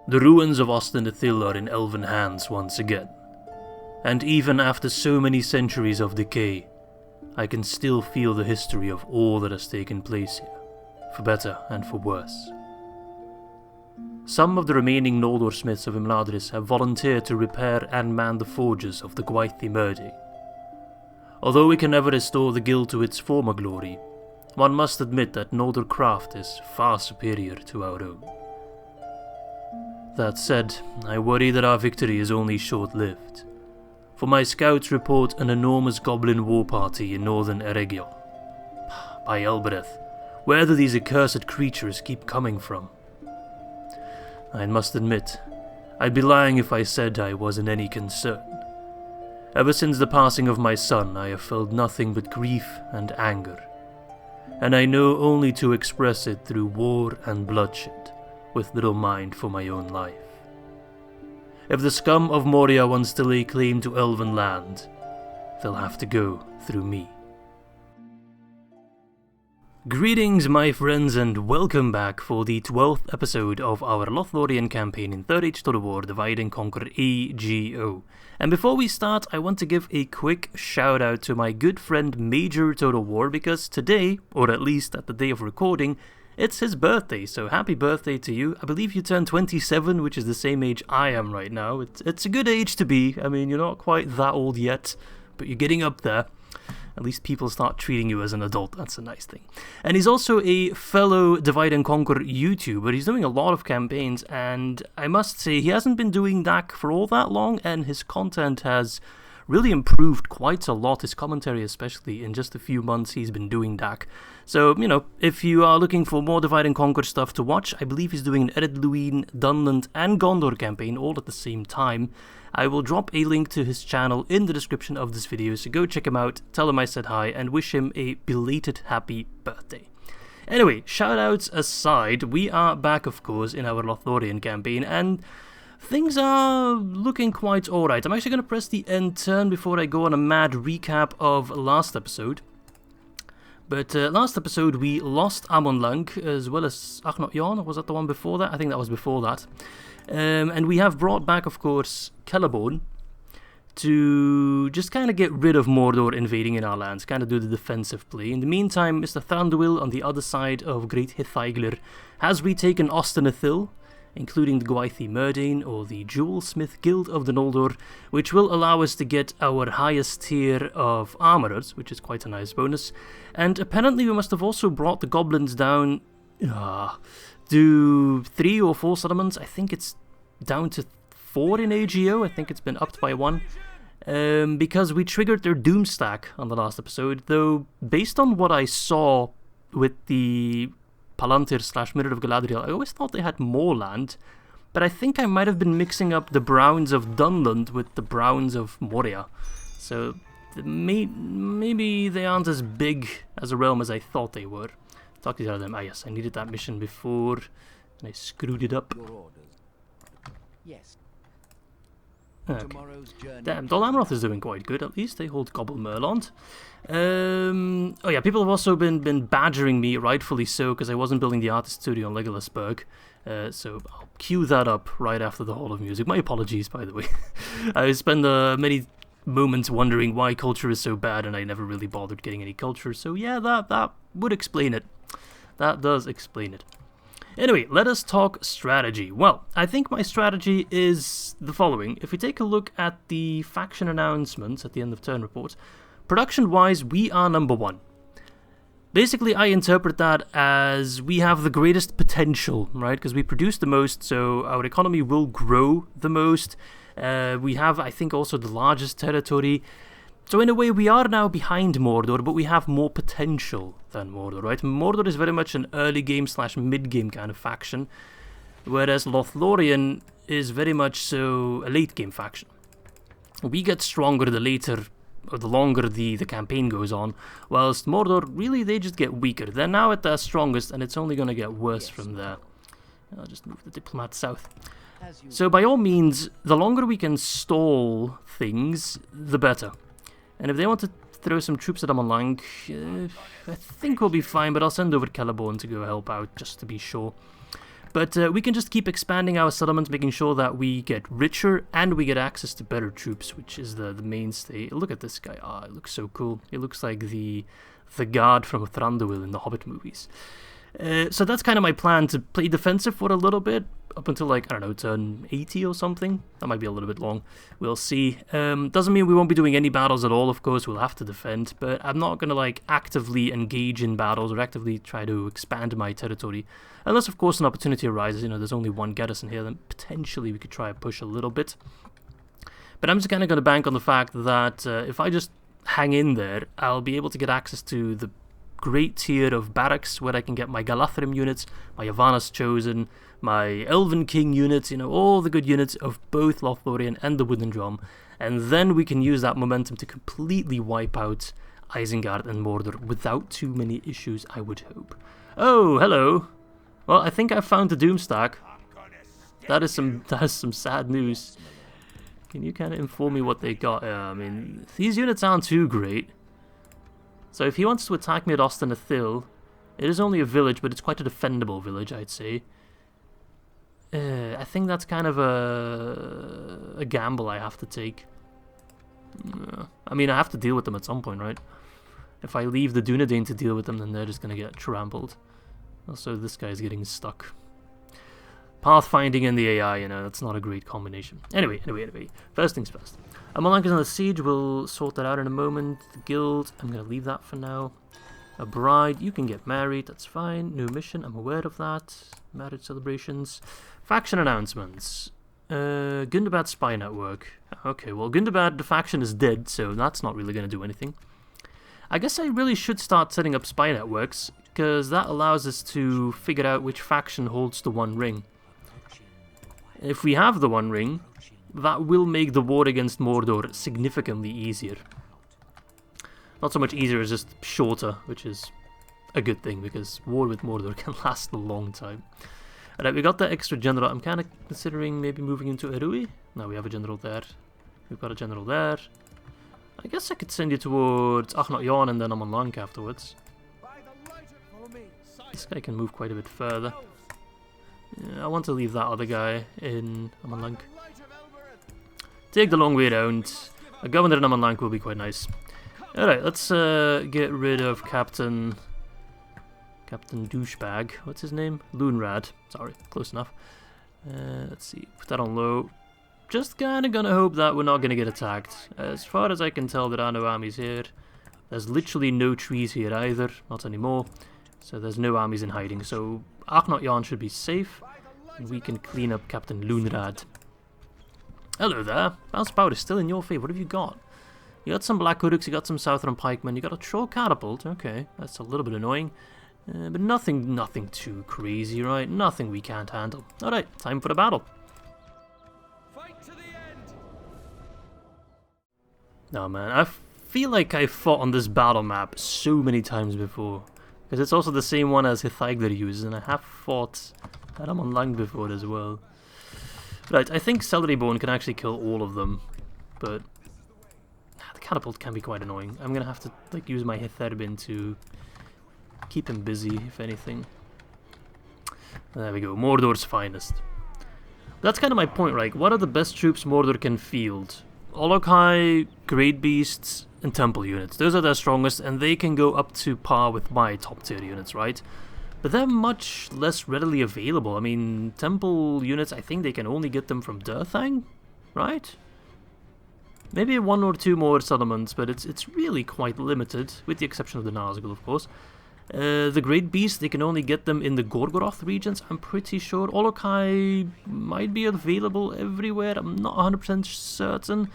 The ruins of Ost-in-Edhil are in elven hands once again. And even after so many centuries of decay, I can still feel the history of all that has taken place here, for better and for worse. Some of the remaining Noldor smiths of Imladris have volunteered to repair and man the forges of the Gwaith-i-Mirdain. Although we can never restore the guild to its former glory, one must admit that Noldor craft is far superior to our own. That said, I worry that our victory is only short-lived, for my scouts report an enormous goblin war party in Northern Eregion. By Elbereth, where do these accursed creatures keep coming from? I must admit, I'd be lying if I said I wasn't any concern. Ever since the passing of my son, I have felt nothing but grief and anger, and I know only to express it through war and bloodshed, with little mind for my own life. If the scum of Moria wants to lay claim to elven land, they'll have to go through me. Greetings my friends and welcome back for the 12th episode of our Lothlórien campaign in 3rd Age Total War Divide and Conquer AGO. And before we start, I want to give a quick shout out to my good friend Major Total War, because today, or at least at the day of recording, it's his birthday, so happy birthday to you. I believe you turned 27, which is the same age I am right now. It's a good age to be. I mean, you're not quite that old yet, but you're getting up there. At least people start treating you as an adult. That's a nice thing. And he's also a fellow Divide and Conquer YouTuber. He's doing a lot of campaigns, and I must say he hasn't been doing DAC for all that long, and his content has really improved quite a lot, his commentary especially, in just a few months he's been doing DAC. So, you know, if you are looking for more Divide and Conquer stuff to watch, I believe he's doing an Eredluin, Dunland and Gondor campaign all at the same time. I will drop a link to his channel in the description of this video, so go check him out, tell him I said hi, and wish him a belated happy birthday. Anyway, shoutouts aside, we are back of course in our Lothlórien campaign, and things are looking quite alright. I'm actually going to press the end turn before I go on a mad recap of last episode. But last episode we lost Amon Lanc as well as Achnot, or was that the one before that? I think that was before that. And we have brought back, of course, Celeborn to just kind of get rid of Mordor invading in our lands, kind of do the defensive play. In the meantime, Mr. Thranduil on the other side of Gwaith-i-Mirdain has retaken Ost-in-Edhil, including the Gwaith-i-Mirdain, or the Jewelsmith Guild of the Noldor, which will allow us to get our highest tier of armorers, which is quite a nice bonus. And apparently we must have also brought the goblins down to 3 or 4 settlements. I think it's down to 4 in AGO. I think it's been upped by 1. Because we triggered their Doom stack on the last episode, though based on what I saw with the Palantir / Mirror of Galadriel, I always thought they had more land, but I think I might have been mixing up the Browns of Dunland with the Browns of Moria. So maybe they aren't as big as a realm as I thought they were. Talk to the other them. Ah yes, I needed that mission before, and I screwed it up. Yes. Okay. Damn, Dol Naurhach is doing quite good, at least. They hold Gobblemerland. Oh yeah, people have also been badgering me, rightfully so, because I wasn't building the artist studio on Legolasburg. So I'll cue that up right after the Hall of Music. My apologies, by the way. I spent many moments wondering why culture is so bad, and I never really bothered getting any culture. So yeah, that would explain it. That does explain it. Anyway, let us talk strategy. Well, I think my strategy is the following. If we take a look at the faction announcements at the end of turn report, production-wise, we are number 1. Basically, I interpret that as we have the greatest potential, right? Because we produce the most, so our economy will grow the most. We have, I think, also the largest territory. So in a way, we are now behind Mordor, but we have more potential than Mordor, right? Mordor is very much an early game / mid game kind of faction, whereas Lothlórien is very much so a late game faction. We get stronger the later, or the longer the campaign goes on, whilst Mordor, really, they just get weaker. They're now at their strongest, and it's only going to get worse from there. I'll just move the diplomat south. So by all means, the longer we can stall things, the better. And if they want to throw some troops at Amon Lanc, I think we'll be fine, but I'll send over Celeborn to go help out, just to be sure. But we can just keep expanding our settlements, making sure that we get richer and we get access to better troops, which is the mainstay. Look at this guy. Ah, it looks so cool. It looks like the guard from Thranduil in the Hobbit movies. So that's kind of my plan, to play defensive for a little bit, up until like, I don't know, turn 80 or something. That might be a little bit long. We'll see. Doesn't mean we won't be doing any battles at all, of course. We'll have to defend, but I'm not going to like actively engage in battles or actively try to expand my territory. Unless, of course, an opportunity arises. You know, there's only one garrison here, then potentially we could try and push a little bit. But I'm just kind of going to bank on the fact that if I just hang in there, I'll be able to get access to the great tier of barracks where I can get my Galadhrim units, my Yavanna's Chosen, my Elven King units, you know, all the good units of both Lothlórien and the Wooden Drum, and then we can use that momentum to completely wipe out Isengard and Mordor without too many issues, I would hope. Oh, hello. Well, I think I found the Doomstack. That is some sad news. Can you kind of inform me what they got? I mean, these units aren't too great. So if he wants to attack me at Ost-in-Edhil, it is only a village, but it's quite a defendable village, I'd say. I think that's kind of a gamble I have to take. I mean, I have to deal with them at some point, right? If I leave the Dunedain to deal with them, then they're just going to get trampled. Also, this guy's getting stuck. Pathfinding and the AI, you know, that's not a great combination. Anyway. First things first. Amon is on the siege, we'll sort that out in a moment. The guild, I'm going to leave that for now. A bride, you can get married, that's fine. New mission, I'm aware of that. Marriage celebrations. Faction announcements. Gundabad spy network. Okay, well, Gundabad, the faction is dead, so that's not really going to do anything. I guess I really should start setting up spy networks, because that allows us to figure out which faction holds the One Ring. If we have the One Ring, that will make the war against Mordor significantly easier. Not so much easier as just shorter, which is a good thing, because war with Mordor can last a long time. Alright, we got that extra general. I'm kind of considering maybe moving into Erui. No, we have a general there. We've got a general there. I guess I could send you towards Achnot and then Amon Lanc afterwards. This guy can move quite a bit further. Yeah, I want to leave that other guy in Amon Lanc. Take the long way around. A governor in Amon Lanc will be quite nice. Alright, let's get rid of Captain Douchebag. What's his name? Loonrad. Sorry, close enough. Let's see, put that on low. Just kinda gonna hope that we're not gonna get attacked. As far as I can tell, there are no armies here. There's literally no trees here either, not anymore. So there's no armies in hiding, so Achnot should be safe. And we can clean up Captain Loonrad. Hello there. Bounce power is still in your favour. What have you got? You got some Black Uruks, you got some Southern Pikemen, you got a Troll Catapult. Okay, that's a little bit annoying. But nothing too crazy, right? Nothing we can't handle. Alright, time for the battle. Fight to the end. No, man, I feel like I fought on this battle map so many times before. Because it's also the same one as Hithagler uses, and I have fought at Amon Lanc before as well. Right, I think Celery Bone can actually kill all of them, but the catapult can be quite annoying. I'm gonna have to like use my Hitherbin to keep him busy, if anything. There we go, Mordor's finest. That's kind of my point, right? What are the best troops Mordor can field? Olokai, Great Beasts, and Temple units. Those are their strongest, and they can go up to par with my top tier units, right? But they're much less readily available. I mean, Temple units, I think they can only get them from Durthang, right? Maybe one or two more settlements, but it's really quite limited, with the exception of the Nazgul, of course. The Great Beast, they can only get them in the Gorgoroth regions, I'm pretty sure. Olokai might be available everywhere, I'm not 100% certain.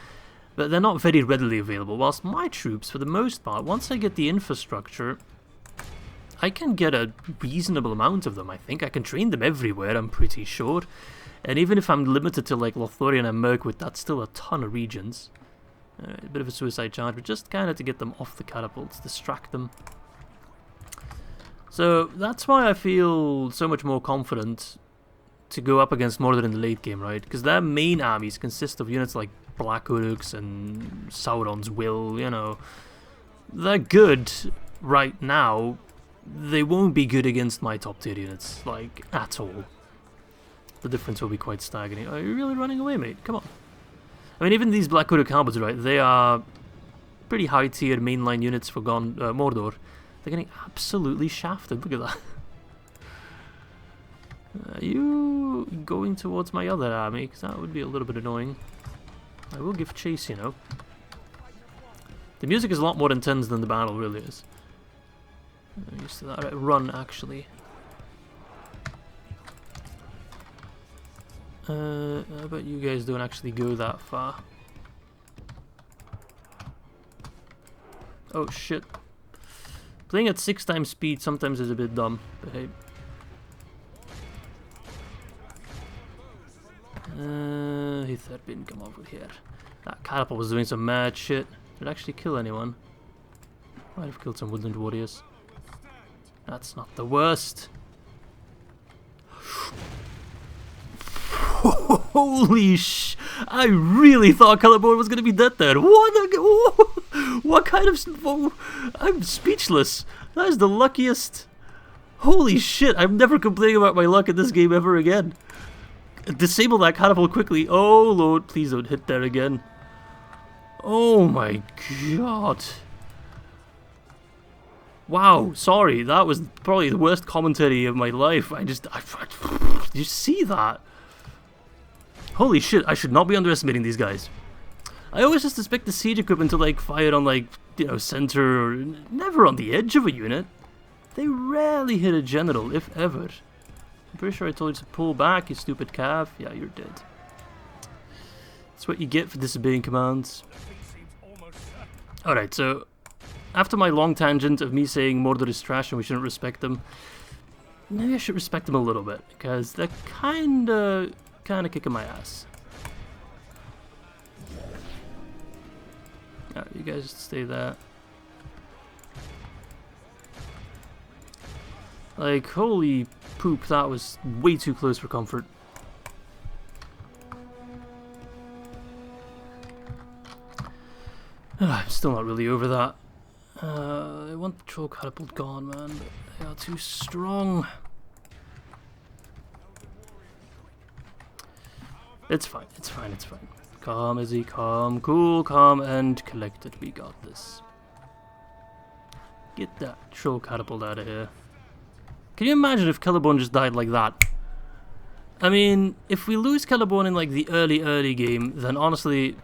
But they're not very readily available, whilst my troops, for the most part, once I get the infrastructure, I can get a reasonable amount of them, I think. I can train them everywhere, I'm pretty sure. And even if I'm limited to like Lothlórien and Mirkwood, that's still a ton of regions. A bit of a suicide charge, but just kind of to get them off the catapults, distract them. So that's why I feel so much more confident to go up against Mordor in the late game, right? Because their main armies consist of units like Black Uruks and Sauron's Will, you know. They're good right now. They won't be good against my top tier units, like, at all. the difference will be quite staggering. Are you really running away, mate? Come on. I mean, even these Black Hooded Halberds, right? They are pretty high tier mainline units for Mordor. They're getting absolutely shafted. Look at that. Are you going towards my other army? Because that would be a little bit annoying. I will give chase, you know. The music is a lot more intense than the battle really is. I'm used to that. Right, run, actually. I bet you guys don't actually go that far. Oh shit. Playing at 6 times speed sometimes is a bit dumb, but hey. He third bin, come over here. That catapult was doing some mad shit. Did it actually kill anyone? Might have killed some woodland warriors. That's not the worst. Holy sh! I really thought Celeborn was gonna be dead there. What kind of... I'm speechless. That is the luckiest... Holy shit, I'm never complaining about my luck in this game ever again. Disable that catapult quickly. Oh lord, please don't hit there again. Oh my god. Wow, sorry, that was probably the worst commentary of my life. Did you see that? Holy shit, I should not be underestimating these guys. I always just expect the siege equipment to like fire on like, you know, center or never on the edge of a unit. They rarely hit a general, if ever. I'm pretty sure I told you to pull back, you stupid calf. Yeah, you're dead. That's what you get for disobeying commands. Alright, so after my long tangent of me saying Mordor is trash and we shouldn't respect them, maybe I should respect them a little bit, because they're kinda kicking my ass. Alright, you guys just stay there. Like, holy poop, that was way too close for comfort. I'm still not really over that. I want the troll catapult gone, man, but they are too strong. It's fine, it's fine, it's fine. Calm, Izzy, calm, cool, calm, and collected. We got this. Get that troll catapult out of here. Can you imagine if Celeborn just died like that? I mean, if we lose Celeborn in like the early game, then honestly,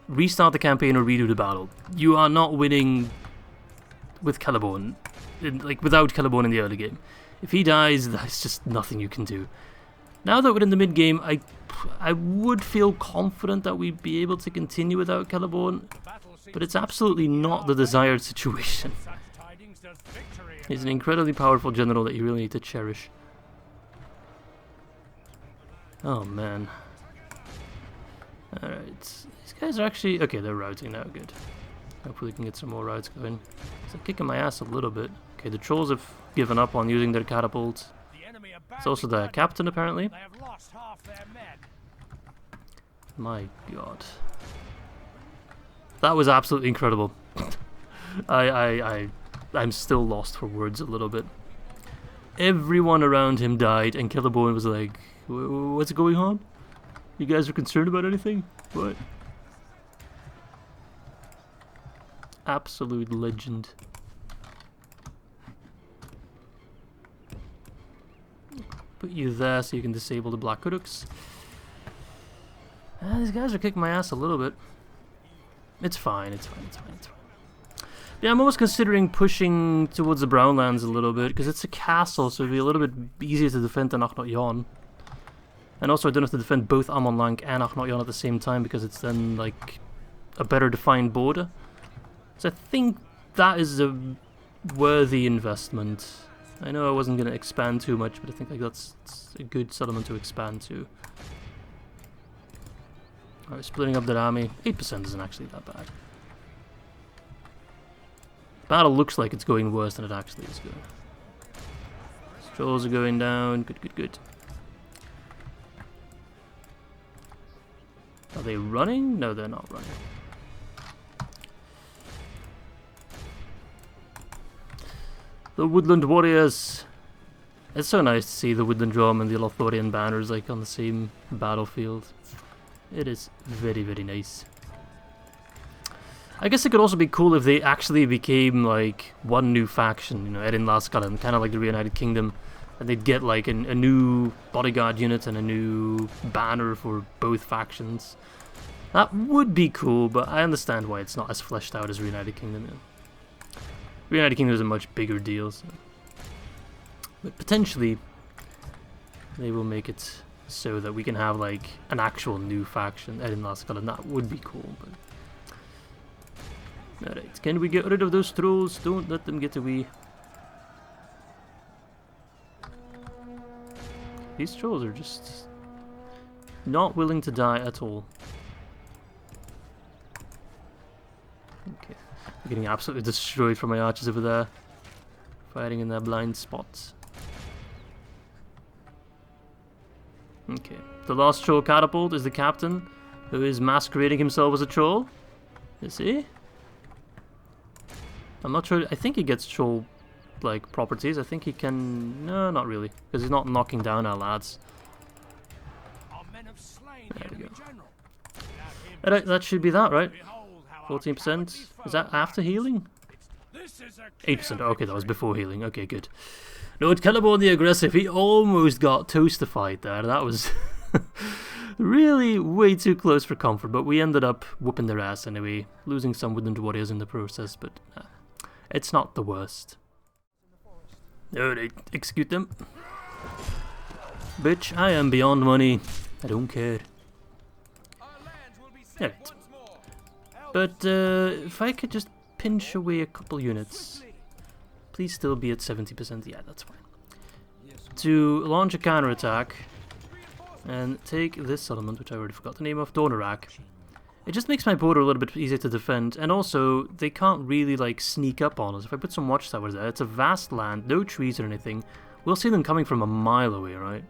restart the campaign or redo the battle. You are not winning with Celeborn, like without Celeborn in the early game. If he dies, there's just nothing you can do. Now that we're in the mid game, I would feel confident that we'd be able to continue without Celeborn, but it's absolutely not the desired situation. He's an incredibly powerful general that you really need to cherish. Oh man. Alright, these guys are actually... Okay, they're routing now, good. Hopefully we can get some more routes going. They're kicking my ass a little bit. Okay, the trolls have given up on using their catapults. It's also the captain, apparently. My god. That was absolutely incredible. I'm still lost for words a little bit. Everyone around him died, and Celeborn was like, what's going on? You guys are concerned about anything? What? Absolute legend. Put you there so you can disable the Black Hoodooks. These guys are kicking my ass a little bit. It's fine, it's fine, it's fine, it's fine. Yeah, I'm almost considering pushing towards the Brownlands a little bit, because it's a castle, so it'd be a little bit easier to defend than Achnot-Jon. And also I don't have to defend both Amon, Lanc and Achnot-Jon at the same time, because it's then, like, a better defined border. So I think that is a worthy investment. I know I wasn't going to expand too much, but I think like that's a good settlement to expand to. Alright, splitting up that army. 8% isn't actually that bad. Battle looks like it's going worse than it actually is going. Trolls are going down. Good, good, good. Are they running? No, they're not running. The woodland warriors. It's so nice to see the Woodland Drum and the Lothlórien banners like on the same battlefield. It is very, very nice. I guess it could also be cool if they actually became like one new faction, you know, Erin Lascallan, kind of like the Reunited Kingdom, and they'd get like a new bodyguard unit and a new banner for both factions. That would be cool, but I understand why it's not as fleshed out as Reunited Kingdom. Yeah. Reunited Kingdom is a much bigger deal, so. But potentially they will make it so that we can have like an actual new faction, Erin Lascallan. That would be cool, but. Alright, can we get rid of those trolls? Don't let them get away. These trolls are just not willing to die at all. Okay, I'm getting absolutely destroyed from my archers over there. Fighting in their blind spots. Okay, the last troll catapult is the captain, who is masquerading himself as a troll. Is he? I'm not sure. I think he gets troll like properties. I think he can. No, not really, because he's not knocking down our lads. There we go. Alright, that should be that, right? 14%. Is that after healing? 8%. Okay, that was before healing. Okay, good. Lord Celeborn the Aggressive. He almost got toastified there. That was really way too close for comfort, but we ended up whooping their ass anyway, losing some Woodland Warriors in the process, but it's not the worst. Alright, execute them. Bitch, I am beyond money. I don't care. Alright. But if I could just pinch away a couple units. Please still be at 70%. Yeah, that's fine. To launch a counterattack and take this settlement, which I already forgot the name of, Dor Naurhach. It just makes my border a little bit easier to defend, and also they can't really like sneak up on us. If I put some watchtowers there, it's a vast land, no trees or anything. We'll see them coming from a mile away, right?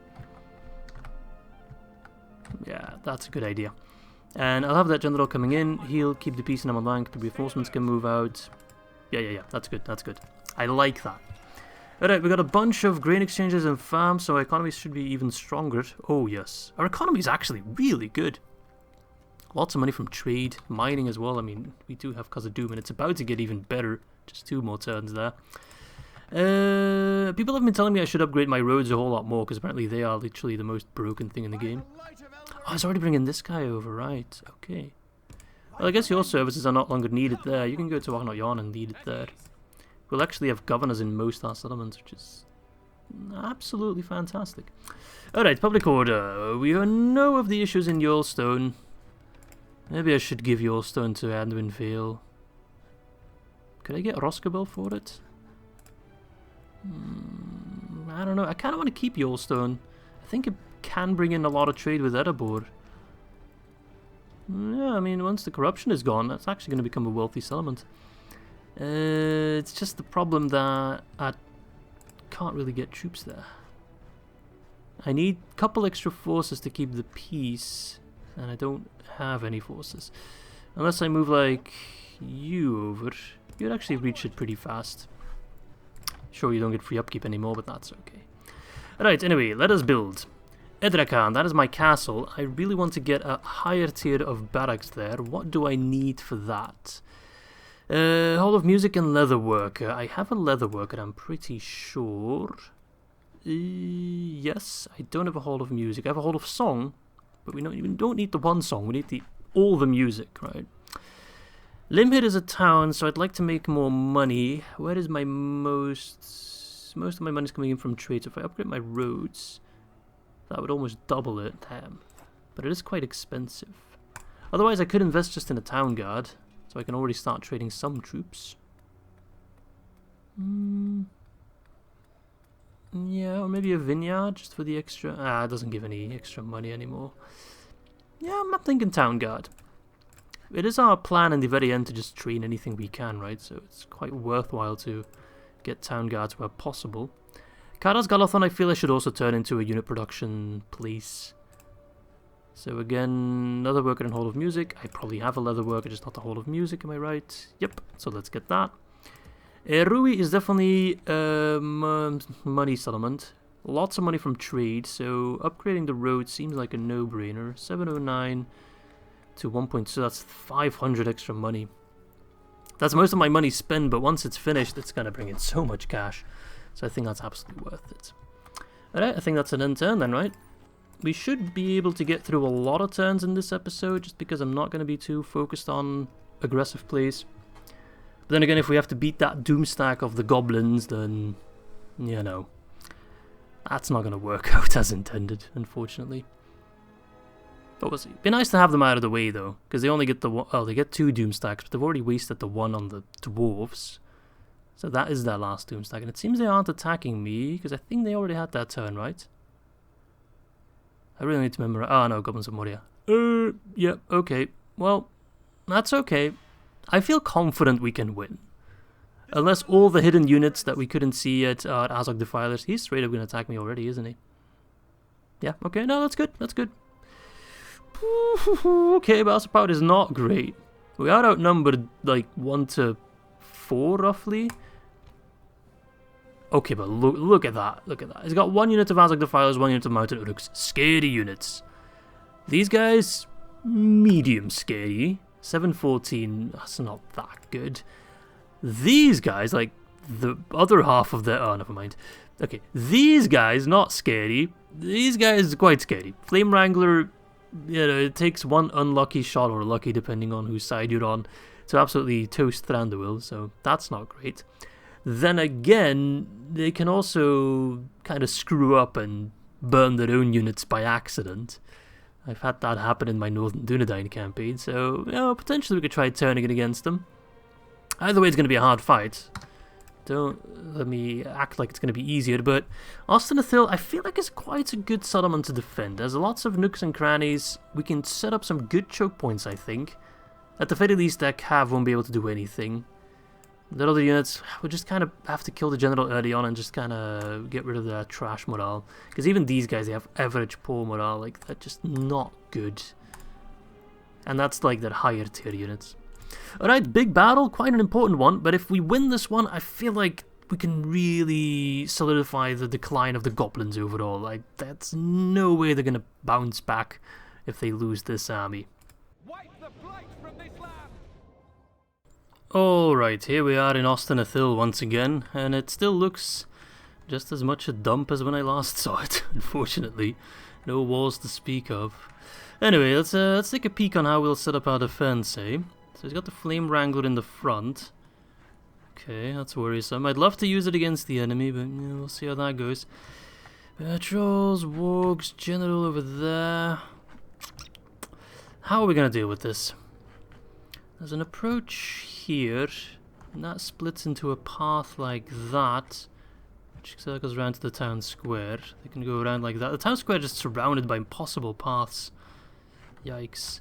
Yeah, that's a good idea. And I'll have that general coming in. He'll keep the peace in Amon Lanc. The reinforcements can move out. Yeah. That's good. That's good. I like that. Alright, we got a bunch of grain exchanges and farms, so our economy should be even stronger. Oh, yes. Our economy is actually really good. Lots of money from trade, mining as well. I mean, we do have Khazad-dûm, and it's about to get even better. Just 2 more turns there. People have been telling me I should upgrade my roads a whole lot more, because apparently they are literally the most broken thing in the game. Oh, I was already bringing this guy over, right. Okay. Well, I guess your services are not longer needed there. You can go to Arnott and lead it there. We'll actually have governors in most our settlements, which is absolutely fantastic. Alright, public order. We know of the issues in Yulstone. Maybe I should give Yulstone to Anduin Vale. Could I get Roscabel for it? I don't know. I kind of want to keep Yulstone. I think it can bring in a lot of trade with Erebor. Yeah, I mean, once the corruption is gone, that's actually going to become a wealthy settlement. It's just the problem that I can't really get troops there. I need a couple extra forces to keep the peace, and I don't have any forces. Unless I move like you over, you'd actually reach it pretty fast. Sure, you don't get free upkeep anymore, but that's okay. Alright, anyway, let us build. Edrakan, that is my castle. I really want to get a higher tier of barracks there. What do I need for that? Hall of Music and Leatherworker. I have a Leatherworker, I'm pretty sure. Yes, I don't have a Hall of Music. I have a Hall of Song, but we don't need the one song. We need all the music, right? Limhid is a town, so I'd like to make more money. Where is my most of my money is coming in from trade. So if I upgrade my roads, that would almost double it. Damn. But it is quite expensive. Otherwise, I could invest just in a town guard. So I can already start trading some troops. Yeah, or maybe a vineyard just for the extra. It doesn't give any extra money anymore. Yeah, I'm not thinking town guard. It is our plan in the very end to just train anything we can, right? So it's quite worthwhile to get town guards where possible. Karas Galathon, I feel I should also turn into a unit production place. So again, another worker in Hall of Music. I probably have a leather worker, just not the Hall of Music, am I right? Yep, so let's get that. Rui is definitely a money settlement. Lots of money from trade, so upgrading the road seems like a no-brainer. 709 to 1.2, so that's 500 extra money. That's most of my money spent, but once it's finished, it's going to bring in so much cash. So I think that's absolutely worth it. Alright, I think that's an end turn then, right? We should be able to get through a lot of turns in this episode, just because I'm not going to be too focused on aggressive plays. But then again, if we have to beat that doom stack of the goblins, then, you know, that's not going to work out as intended, unfortunately. But we'll see. Be nice to have them out of the way, though, because they only get the one, oh, they get 2 doom stacks, but they've already wasted the one on the dwarves. So that is their last doom stack, and it seems they aren't attacking me, because I think they already had that turn, right? I really need to memorize. Ah, no, Goblins of Moria. Yep, okay. Well, that's okay. I feel confident we can win. Unless all the hidden units that we couldn't see yet are Azog Defilers. He's straight up going to attack me already, isn't he? Yeah, okay, no, that's good, that's good. Okay, Battle Power is not great. We are outnumbered, like, 1 to 4, roughly. Okay, but look at that, look at that. He's got 1 unit of Azog Defilers, 1 unit of Mountain Uruks. Scary units. These guys, medium scary. 714, that's not that good. These guys, like, the other half of the... Oh, never mind. Okay, these guys, not scary. These guys, quite scary. Flame Wrangler, you know, it takes 1 unlucky shot, or lucky, depending on whose side you're on, to absolutely toast Thranduil, so that's not great. Then again, they can also kind of screw up and burn their own units by accident. I've had that happen in my Northern Eregion campaign, so, you know, potentially we could try turning it against them. Either way, it's going to be a hard fight. Don't let me act like it's going to be easier, but Ost-in-Edhil, I feel like it's quite a good settlement to defend. There's lots of nooks and crannies. We can set up some good choke points, I think. At the very least, that Cav won't be able to do anything. The other units, we just kind of have to kill the general early on and just kind of get rid of their trash morale. Because even these guys, they have average poor morale. Like, they're just not good. And that's like their higher tier units. Alright, big battle, quite an important one. But if we win this one, I feel like we can really solidify the decline of the goblins overall. Like, that's no way they're going to bounce back if they lose this army. Wipe the blight from this land! Alright, here we are in Ost-in-Edhil once again, and it still looks just as much a dump as when I last saw it, unfortunately. No walls to speak of. Anyway, let's take a peek on how we'll set up our defense, eh? So he's got the Flame Wrangler in the front. Okay, that's worrisome. I'd love to use it against the enemy, but yeah, we'll see how that goes. Trolls, wargs, general over there. How are we going to deal with this? There's an approach here, and that splits into a path like that, which circles around to the town square. They can go around like that. The town square is just surrounded by impossible paths. Yikes.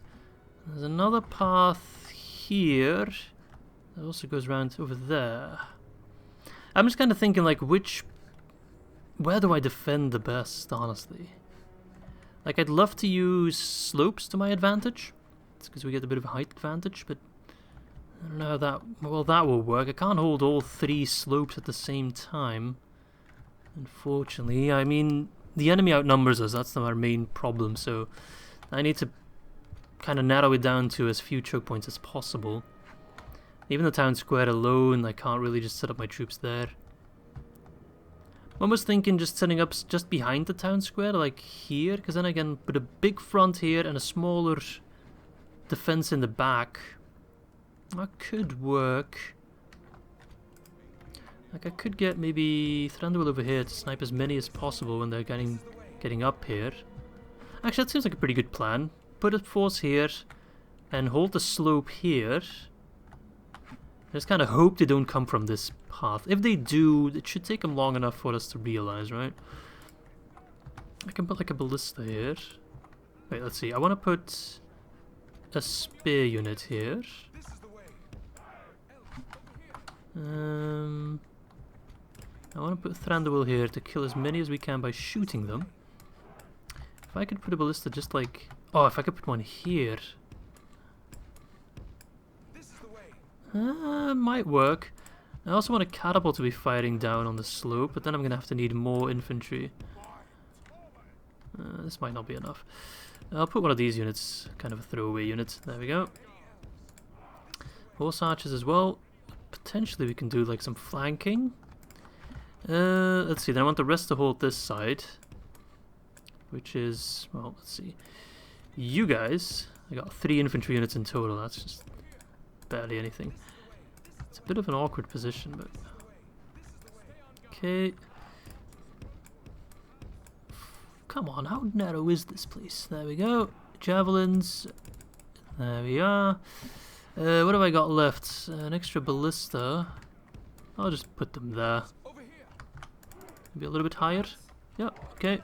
There's another path here that also goes around over there. I'm just kind of thinking, like, where do I defend the best, honestly? Like, I'd love to use slopes to my advantage. It's because we get a bit of a height advantage, but I don't know how that... Well, that will work. I can't hold all 3 slopes at the same time, unfortunately. I mean, the enemy outnumbers us. That's our main problem, so I need to kind of narrow it down to as few choke points as possible. Even the town square alone, I can't really just set up my troops there. I was thinking just setting up just behind the town square, like here, because then I can put a big front here and a smaller defense in the back. That could work. Like, I could get maybe Thranduil over here to snipe as many as possible when they're getting up here. Actually, that seems like a pretty good plan. Put a force here and hold the slope here. Just kind of hope they don't come from this path. If they do, it should take them long enough for us to realize, right? I can put like a ballista here. Wait, let's see. I want to put a spear unit here. I want to put Thranduil here to kill as many as we can by shooting them. If I could put a ballista just like... Oh, if I could put one here. Might work. I also want a catapult to be firing down on the slope, but then I'm going to have to need more infantry. This might not be enough. I'll put one of these units, kind of a throwaway unit. There we go. Horse archers as well. Potentially we can do like some flanking. Let's see, then I want the rest to hold this side. Which is, well, let's see. You guys, I got 3 infantry units in total, that's just barely anything. It's a bit of an awkward position, but... Okay. Come on, how narrow is this place? There we go. Javelins. There we are. What have I got left? An extra ballista. I'll just put them there. Maybe a little bit higher. Yeah, okay.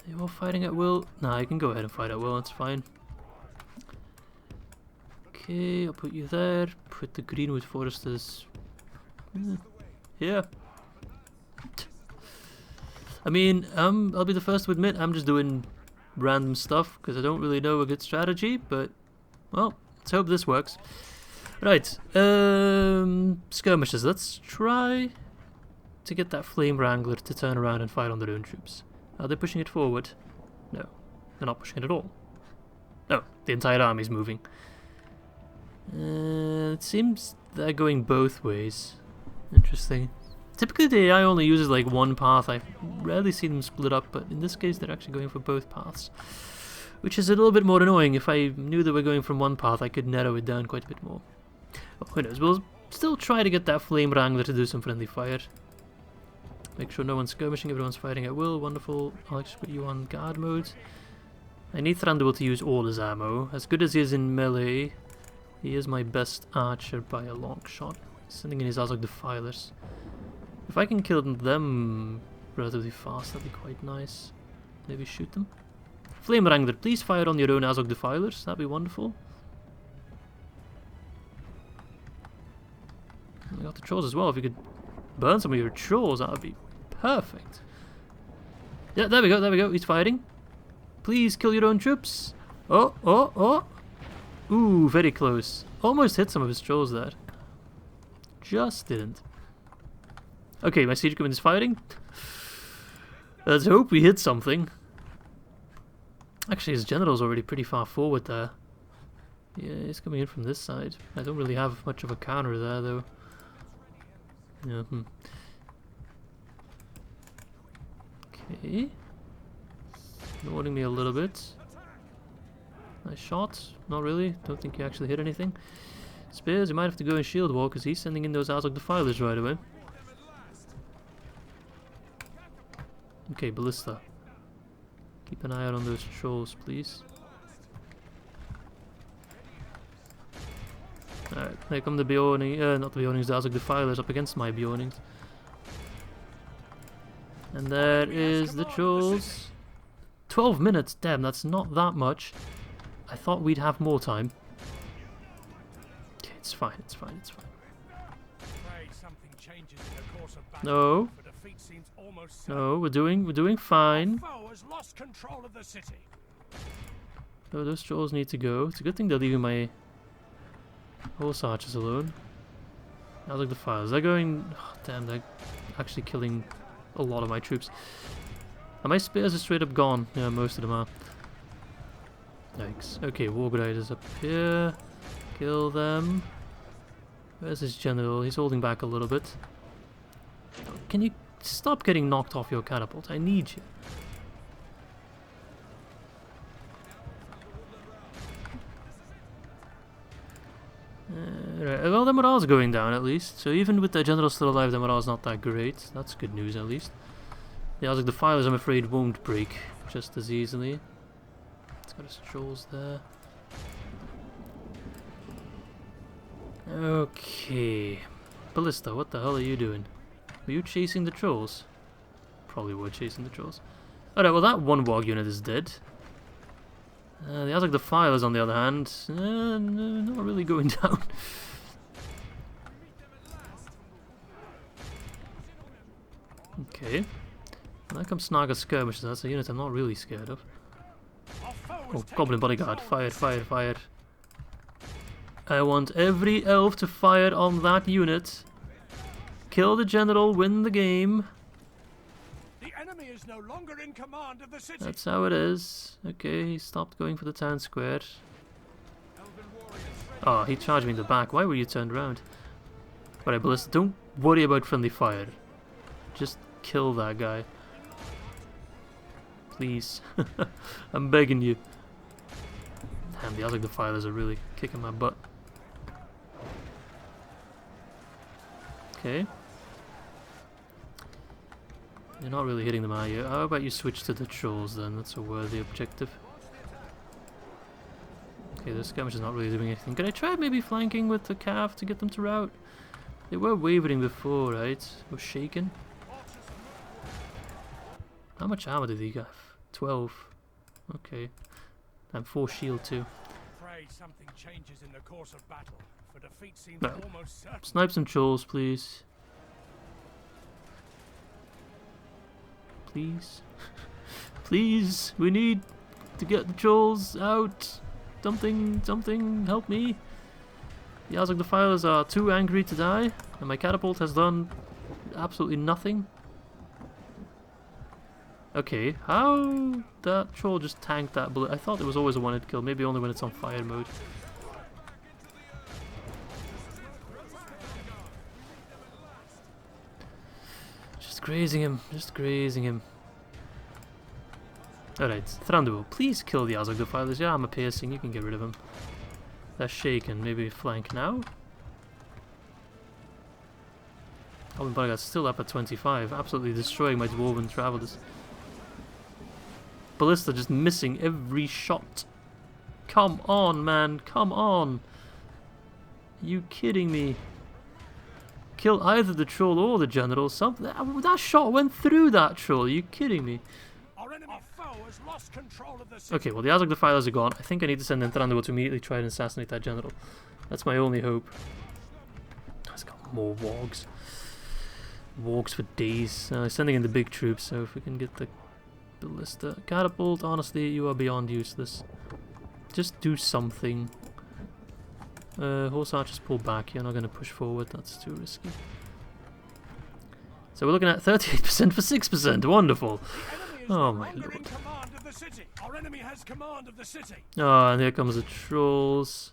You all fighting at will? Nah, you can go ahead and fight at will, that's fine. Okay, I'll put you there. Put the Greenwood Foresters here. I mean, I'll be the first to admit I'm just doing random stuff because I don't really know a good strategy, but, well, let's hope this works. Right, skirmishes. Let's try to get that Flame Wrangler to turn around and fight on their own troops. Are they pushing it forward? No, they're not pushing it at all. No, the entire army's moving. It seems they're going both ways. Interesting. Typically the AI only uses like one path. I rarely see them split up, but in this case they're actually going for both paths. Which is a little bit more annoying. If I knew they were going from one path, I could narrow it down quite a bit more. Well, who knows, we'll still try to get that Flame Wrangler to do some friendly fire. Make sure no one's skirmishing, everyone's fighting at will. Wonderful. I'll actually put you on guard mode. I need Thranduil to use all his ammo. As good as he is in melee, he is my best archer by a long shot. Sending in his Azog Defilers. If I can kill them relatively fast, that'd be quite nice. Maybe shoot them. Flame Wrangler, please fire on your own Azog Defilers. That'd be wonderful. I got the trolls as well. If you could burn some of your trolls, that would be perfect. Yeah, there we go, there we go. He's fighting. Please kill your own troops. Oh, oh, oh. Ooh, very close. Almost hit some of his trolls there. Just didn't. Okay, my siege command is fighting. Let's hope we hit something. Actually, his general's already pretty far forward there. Yeah, he's coming in from this side. I don't really have much of a counter there, though. Yeah, Okay. Ignoring me a little bit. Nice shot. Not really. Don't think he actually hit anything. Spears, you might have to go and shield wall because he's sending in those Azog Defilers right away. Okay, Ballista. Keep an eye out on those trolls, please. Alright, here come the Bjorning, not the Bjornings, the Azog Defilers up against my Bjornings. And there is the trolls. 12 minutes, damn, that's not that much. I thought we'd have more time. Okay, it's fine, it's fine, it's fine. No. No, we're doing fine. Oh, those trolls need to go. It's a good thing they're leaving my horse archers alone. Now look, the fires. They're going. Oh, damn, they're actually killing a lot of my troops. And my spears are straight up gone. Yeah, most of them are. Yikes. Okay, War Gliders up here. Kill them. Where's his general? He's holding back a little bit. Can you stop getting knocked off your catapult? I need you. Right. Well, the morale's going down at least. So even with the general still alive, the morale's not that great. That's good news at least. The Azog Defilers, I'm afraid, won't break just as easily. It's got his trolls there. Okay. Ballista, what the hell are you doing? Were you chasing the trolls? Probably were chasing the trolls. Alright, well that one warg unit is dead. The Azog Defilers, on the other hand, no, not really going down. Okay. There comes Snarga's Skirmishers. That's a unit I'm not really scared of. Oh, Goblin Bodyguard. Fire, fire, fire. I want every elf to fire on that unit. kill the general, win the game. The enemy is no longer in command of the city. That's how it is. Okay, he stopped going for the town square. Oh, he charged me in the back. Why were you turned around? Alright, Ballista, don't worry about friendly fire. Just kill that guy. Please. I'm begging you. Damn, the Elves of Lothlórien are really kicking my butt. Okay. You're not really hitting them, are you? How about you switch to the trolls then? That's a worthy objective. Okay, the skirmish is not really doing anything. Can I try maybe flanking with the calf to get them to rout? They were wavering before, right? They were shaken. How much armor did he have? 12. Okay. And 4 shield too. Pray something changes in the course of battle, for defeat seems No. almost certain. Snipe some trolls, please. Please. Please, we need to get the trolls out. Something, help me. The Elves of Lothlórien are too angry to die, and my catapult has done absolutely nothing. Okay, how that troll just tanked that bullet? I thought it was always a one-hit kill, maybe only when it's on fire mode. Just grazing him, just grazing him. Alright, Thranduil, please kill the Elves of Lothlórien. Yeah, I'm a piercing, you can get rid of him. They're shaken, maybe flank now? Goblin Bodyguard's still up at 25, absolutely destroying my Dwarven Travelers. Ballista just missing every shot. Come on, man, come on! Are you kidding me? Kill either the troll or the general. That shot went through that troll, are you kidding me? Our enemy foe has lost control of the city. Okay, well the Elves of Lothlórien are gone. I think I need to send in Thranduil to immediately try and assassinate that general. That's my only hope. It's got more wargs. Wargs for days. Sending in the big troops, so if we can get the ballista. Catapult, honestly, you are beyond useless. Just do something. Horse archers pull back, you're not going to push forward, that's too risky. So we're looking at 38% for 6%, wonderful. Oh my lord. Our enemy has command of the city. Oh, and here comes the trolls.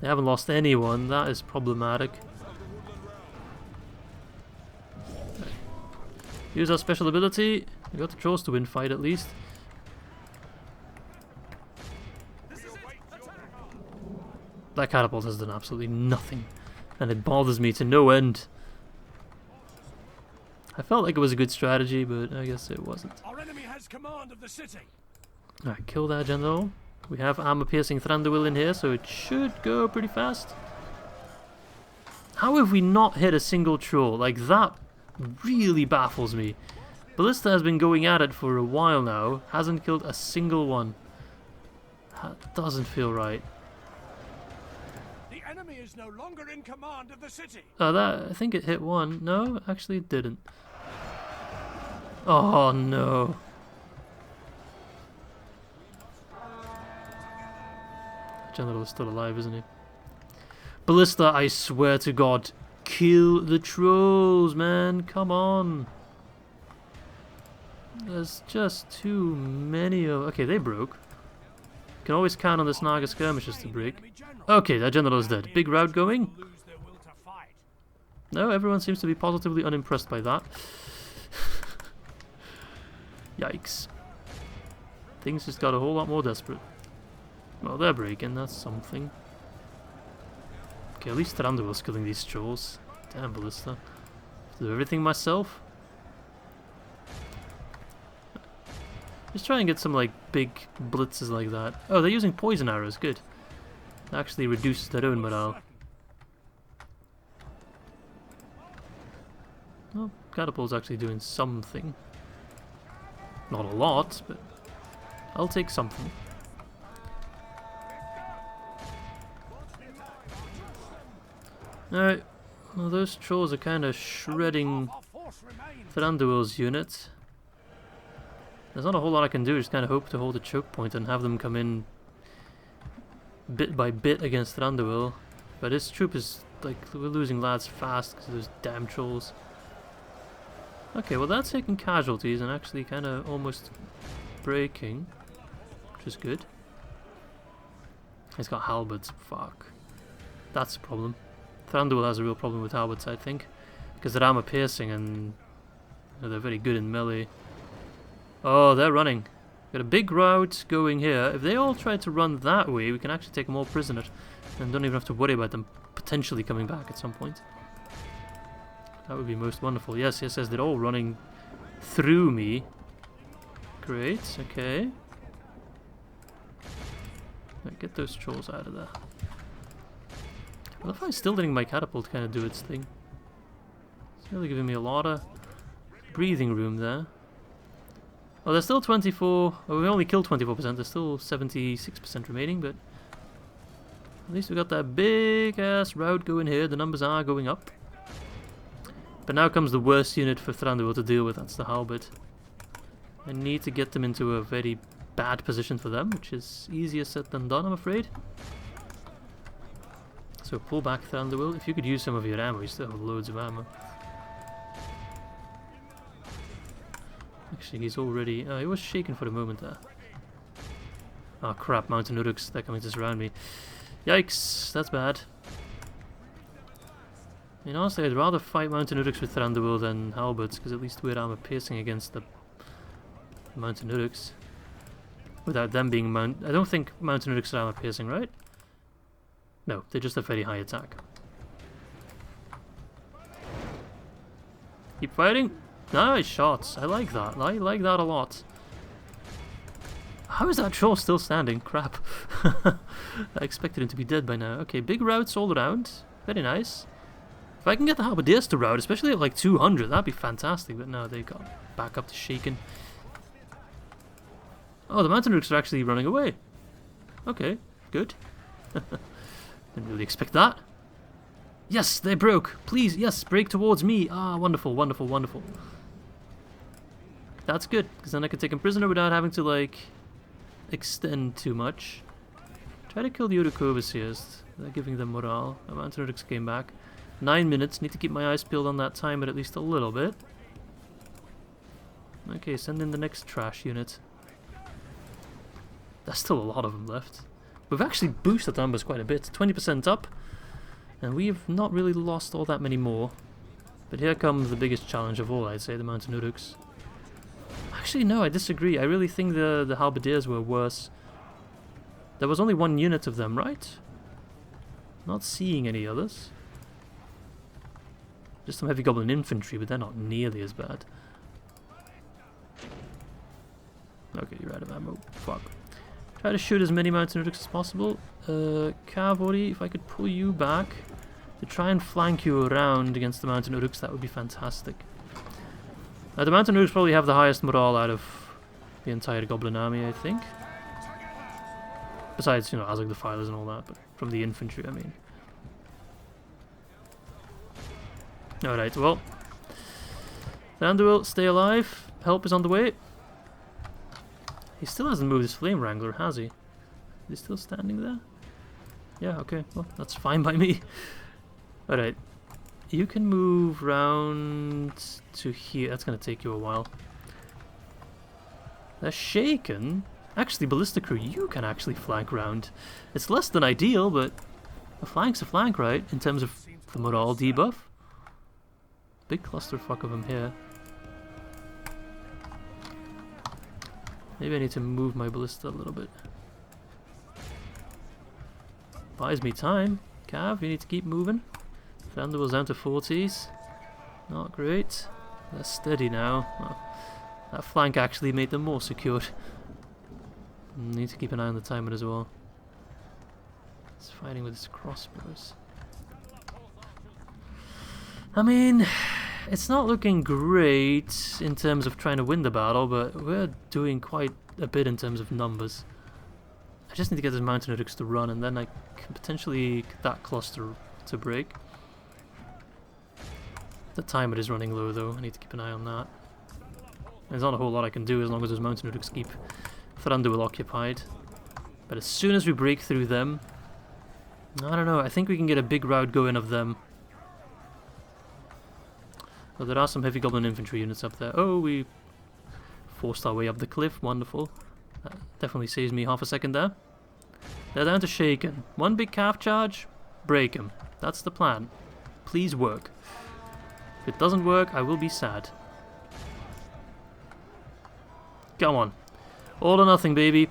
They haven't lost anyone, that is problematic. Use our special ability. We got the trolls to win fight at least. That catapult has done absolutely nothing, and it bothers me to no end. I felt like it was a good strategy, but I guess it wasn't. Our enemy has command of the city. Alright, kill that general. We have armor-piercing Thranduil in here, so it should go pretty fast. How have we not hit a single troll? Like, that really baffles me. Ballista has been going at it for a while now, hasn't killed a single one. That doesn't feel right. The enemy is no longer in command of the city. I think it hit one. No, actually it didn't. Oh no. General is still alive, isn't he? Ballista, I swear to God, kill the trolls, man. Come on. There's just too many of... Okay, they broke. Can always count on the Naga skirmishes to break. Okay, that general is dead. Big rout going? No, everyone seems to be positively unimpressed by that. Yikes. Things just got a whole lot more desperate. Well, they're breaking, that's something. Okay, at least Thranduil's killing these trolls. Damn, Ballista. I have to do everything myself. Just try and get some, like, big blitzes like that. Oh, they're using poison arrows, good. That actually reduces their own morale. Well, Catapult's actually doing something. Not a lot, but I'll take something. Alright, well those trolls are kind of shredding Thranduil's unit. There's not a whole lot I can do, just kind of hope to hold a choke point and have them come in bit by bit against Thranduil. But his troop is, like, we're losing lads fast because of those damn trolls. Okay, well that's taking casualties and actually kind of almost breaking, which is good. He's got halberds. Fuck. That's a problem. Thranduil has a real problem with halberds, I think, because they're armor piercing and they're very good in melee. Oh, they're running. Got a big route going here. If they all try to run that way, we can actually take them all prisoner and don't even have to worry about them potentially coming back at some point. That would be most wonderful. Yes, yes, yes, they're all running through me. Great, okay. Right, get those trolls out of there. Well, if I'm still letting my catapult kind of do its thing. It's really giving me a lot of breathing room there. Oh, there's still 24. Oh, we only killed 24%. There's still 76% remaining, but at least we got that big ass route going here. The numbers are going up. But now comes the worst unit for Thranduil to deal with. That's the halberd. I need to get them into a very bad position for them, which is easier said than done, I'm afraid. So pull back, Thranduil. If you could use some of your ammo, you still have loads of ammo. Actually, he's already... he was shaken for a moment there. Oh crap, Mountain Uruks, they're coming to surround me. Yikes, that's bad. I mean, honestly, I'd rather fight Mountain Uruks with Thranduil than halberds, because at least we're armor piercing against the Mountain Uruks. Without them being I don't think Mountain Uruks are armor piercing, right? No, they just have very high attack. Keep fighting. Nice shots. I like that. I like that a lot. How is that troll still standing? Crap. I expected him to be dead by now. Okay, big routes all around. Very nice. If I can get the halberdiers to rout, especially at like 200, that'd be fantastic. But no, they got back up to shaken. Oh, the Mountain Rooks are actually running away. Okay, good. Didn't really expect that. Yes, they broke. Please, yes, break towards me. Ah, wonderful, wonderful, wonderful. That's good, because then I can take him prisoner without having to, like, extend too much. Try to kill the Urukovasiers. They're giving them morale. The Mountain Rooks came back. 9 minutes. Need to keep my eyes peeled on that timer at least a little bit. Okay, send in the next trash unit. There's still a lot of them left. We've actually boosted numbers quite a bit. 20% up. And we've not really lost all that many more. But here comes the biggest challenge of all, I'd say, the Mountain Uruks. Actually, no, I disagree. I really think the halberdiers were worse. There was only one unit of them, right? Not seeing any others. Just some heavy goblin infantry, but they're not nearly as bad. Okay, you're out of ammo. Fuck. Try to shoot as many Mountain Uruks as possible. Cavalry, if I could pull you back to try and flank you around against the Mountain Uruks, that would be fantastic. The Mountain Uruks probably have the highest morale out of the entire Goblin army, I think. Besides, you know, Azog the Filers and all that, but from the infantry, I mean. Alright, well. Thranduil, stay alive. Help is on the way. He still hasn't moved his Flame Wrangler, has he? Is he still standing there? Yeah, okay. Well, that's fine by me. Alright. You can move round to here. That's going to take you a while. They're shaken. Actually, Ballista Crew, you can actually flank round. It's less than ideal, but a flank's a flank, right? In terms of the morale debuff. Big clusterfuck of them here. Maybe I need to move my ballista a little bit. Buys me time. Cav, you need to keep moving. Thranduil's down to 40s. Not great. They're steady now. Oh, that flank actually made them more secured. Need to keep an eye on the timer as well. He's fighting with his crossbows. I mean, it's not looking great in terms of trying to win the battle, but we're doing quite a bit in terms of numbers. I just need to get this Mountain Uruks to run, and then I can potentially get that cluster to break. The timer is running low though, I need to keep an eye on that. There's not a whole lot I can do as long as those Mountain Uruks keep Thranduil occupied. But as soon as we break through them, I don't know, I think we can get a big rout going of them. Oh, there are some heavy goblin infantry units up there. Oh, we forced our way up the cliff. Wonderful. That definitely saves me half a second there. They're down to shaken. One big calf charge, break him. That's the plan. Please work. If it doesn't work, I will be sad. Come on. All or nothing, baby.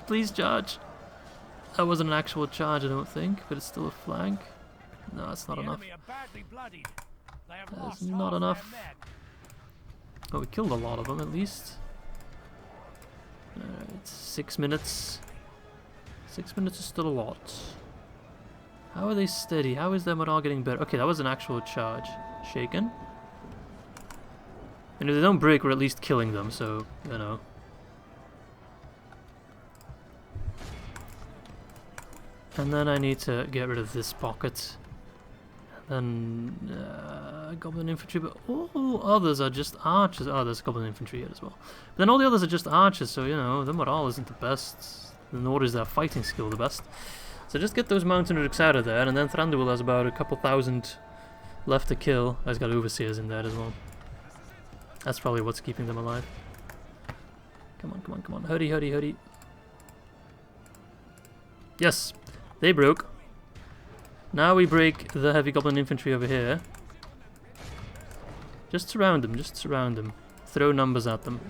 Please charge. That wasn't an actual charge, I don't think, but it's still a flank. No, that's not enough. That's not enough. Oh, we killed a lot of them at least. Alright, 6 minutes. 6 minutes is still a lot. How are they steady? How is their morale getting better? Okay, that was an actual charge. Shaken. And if they don't break, we're at least killing them, so, you know. And then I need to get rid of this pocket. And then goblin infantry, but all others are just archers. Oh, there's goblin infantry here as well. But then all the others are just archers, so you know, the morale isn't the best. Nor is their fighting skill the best. So just get those mountain rooks out of there, and then Thranduil has about a couple thousand left to kill. He's got overseers in there as well. That's probably what's keeping them alive. Come on, come on, come on. Hurry, hurry, hurry. Yes, they broke. Now we break the heavy goblin infantry over here. Just surround them, just surround them. Throw numbers at them.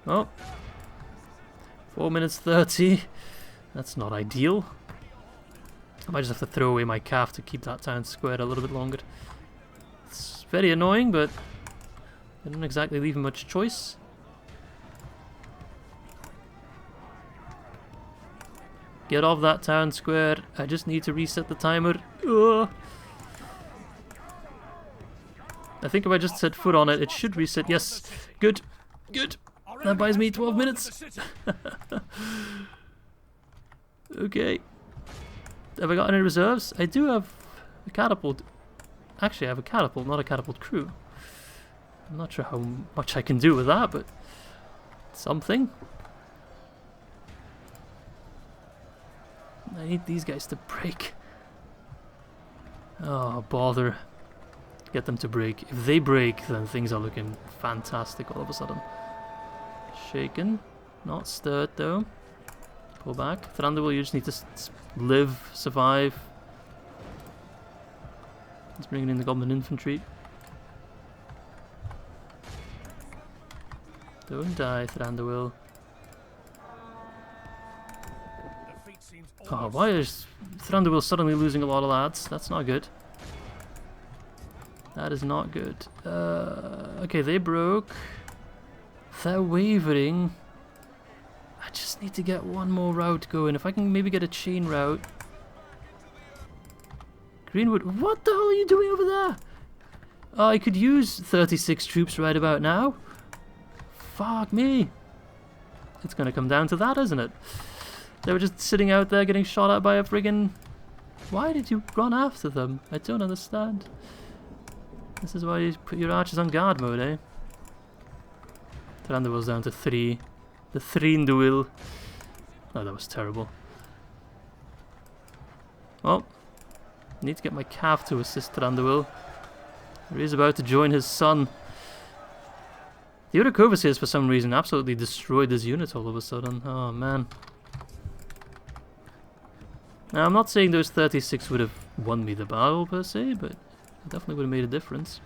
Oh. 4 minutes 30. That's not ideal. I might just have to throw away my calf to keep that town squared a little bit longer. It's very annoying, but they don't exactly leave much choice. Get off that town square. I just need to reset the timer. Ugh. I think if I just set foot on it, it should reset. Yes. Good. Good. That buys me 12 minutes. Okay. Have I got any reserves? I do have a catapult. Actually, I have a catapult, not a catapult crew. I'm not sure how much I can do with that, but something. I need these guys to break. Oh, bother. Get them to break. If they break, then things are looking fantastic all of a sudden. Shaken. Not stirred, though. Pull back. Thranduil, you just need to live, survive. Let's bring in the goblin infantry. Don't die, Thranduil. Oh, why is Thranduil suddenly losing a lot of lads? That's not good. That is not good. Okay, they broke. They're wavering. I just need to get one more route going. If I can maybe get a chain route. Greenwood, what the hell are you doing over there? Oh, I could use 36 troops right about now. Fuck me. It's gonna come down to that, isn't it? They were just sitting out there getting shot at by a friggin... Why did you run after them? I don't understand. This is why you put your archers on guard mode, eh? Thranduil's down to 3. The Thranduil. Oh, that was terrible. Well, need to get my calf to assist Thranduil. He's about to join his son. The other overseers, for some reason, absolutely destroyed this unit all of a sudden. Oh, man. Now, I'm not saying those 36 would have won me the battle, per se, but it definitely would have made a difference.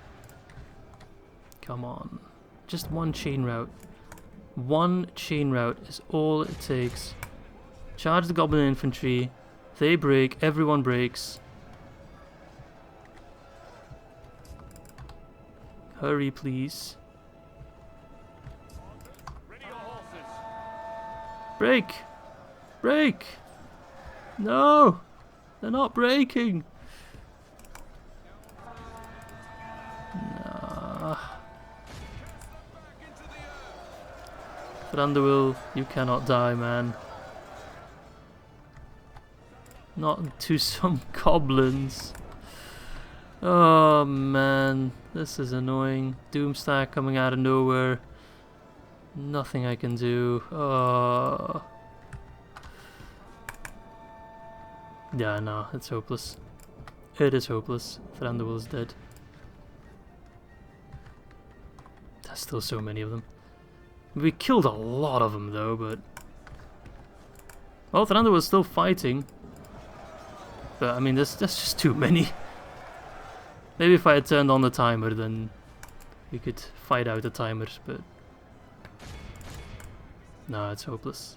Come on. Just one chain route. One chain route is all it takes. Charge the goblin infantry. They break. Everyone breaks. Hurry, please. Break! Break! No! They're not breaking! Nah. Thranduil, you cannot die, man. Not to some goblins. Oh man, this is annoying. Doomstack coming out of nowhere. Nothing I can do. Oh. Yeah, no, it's hopeless. It is hopeless. Thranduil is dead. There's still so many of them. We killed a lot of them though, but... Well, Thranduil is still fighting. But I mean, that's just too many. Maybe if I had turned on the timer, then we could fight out the timers, but... No, it's hopeless.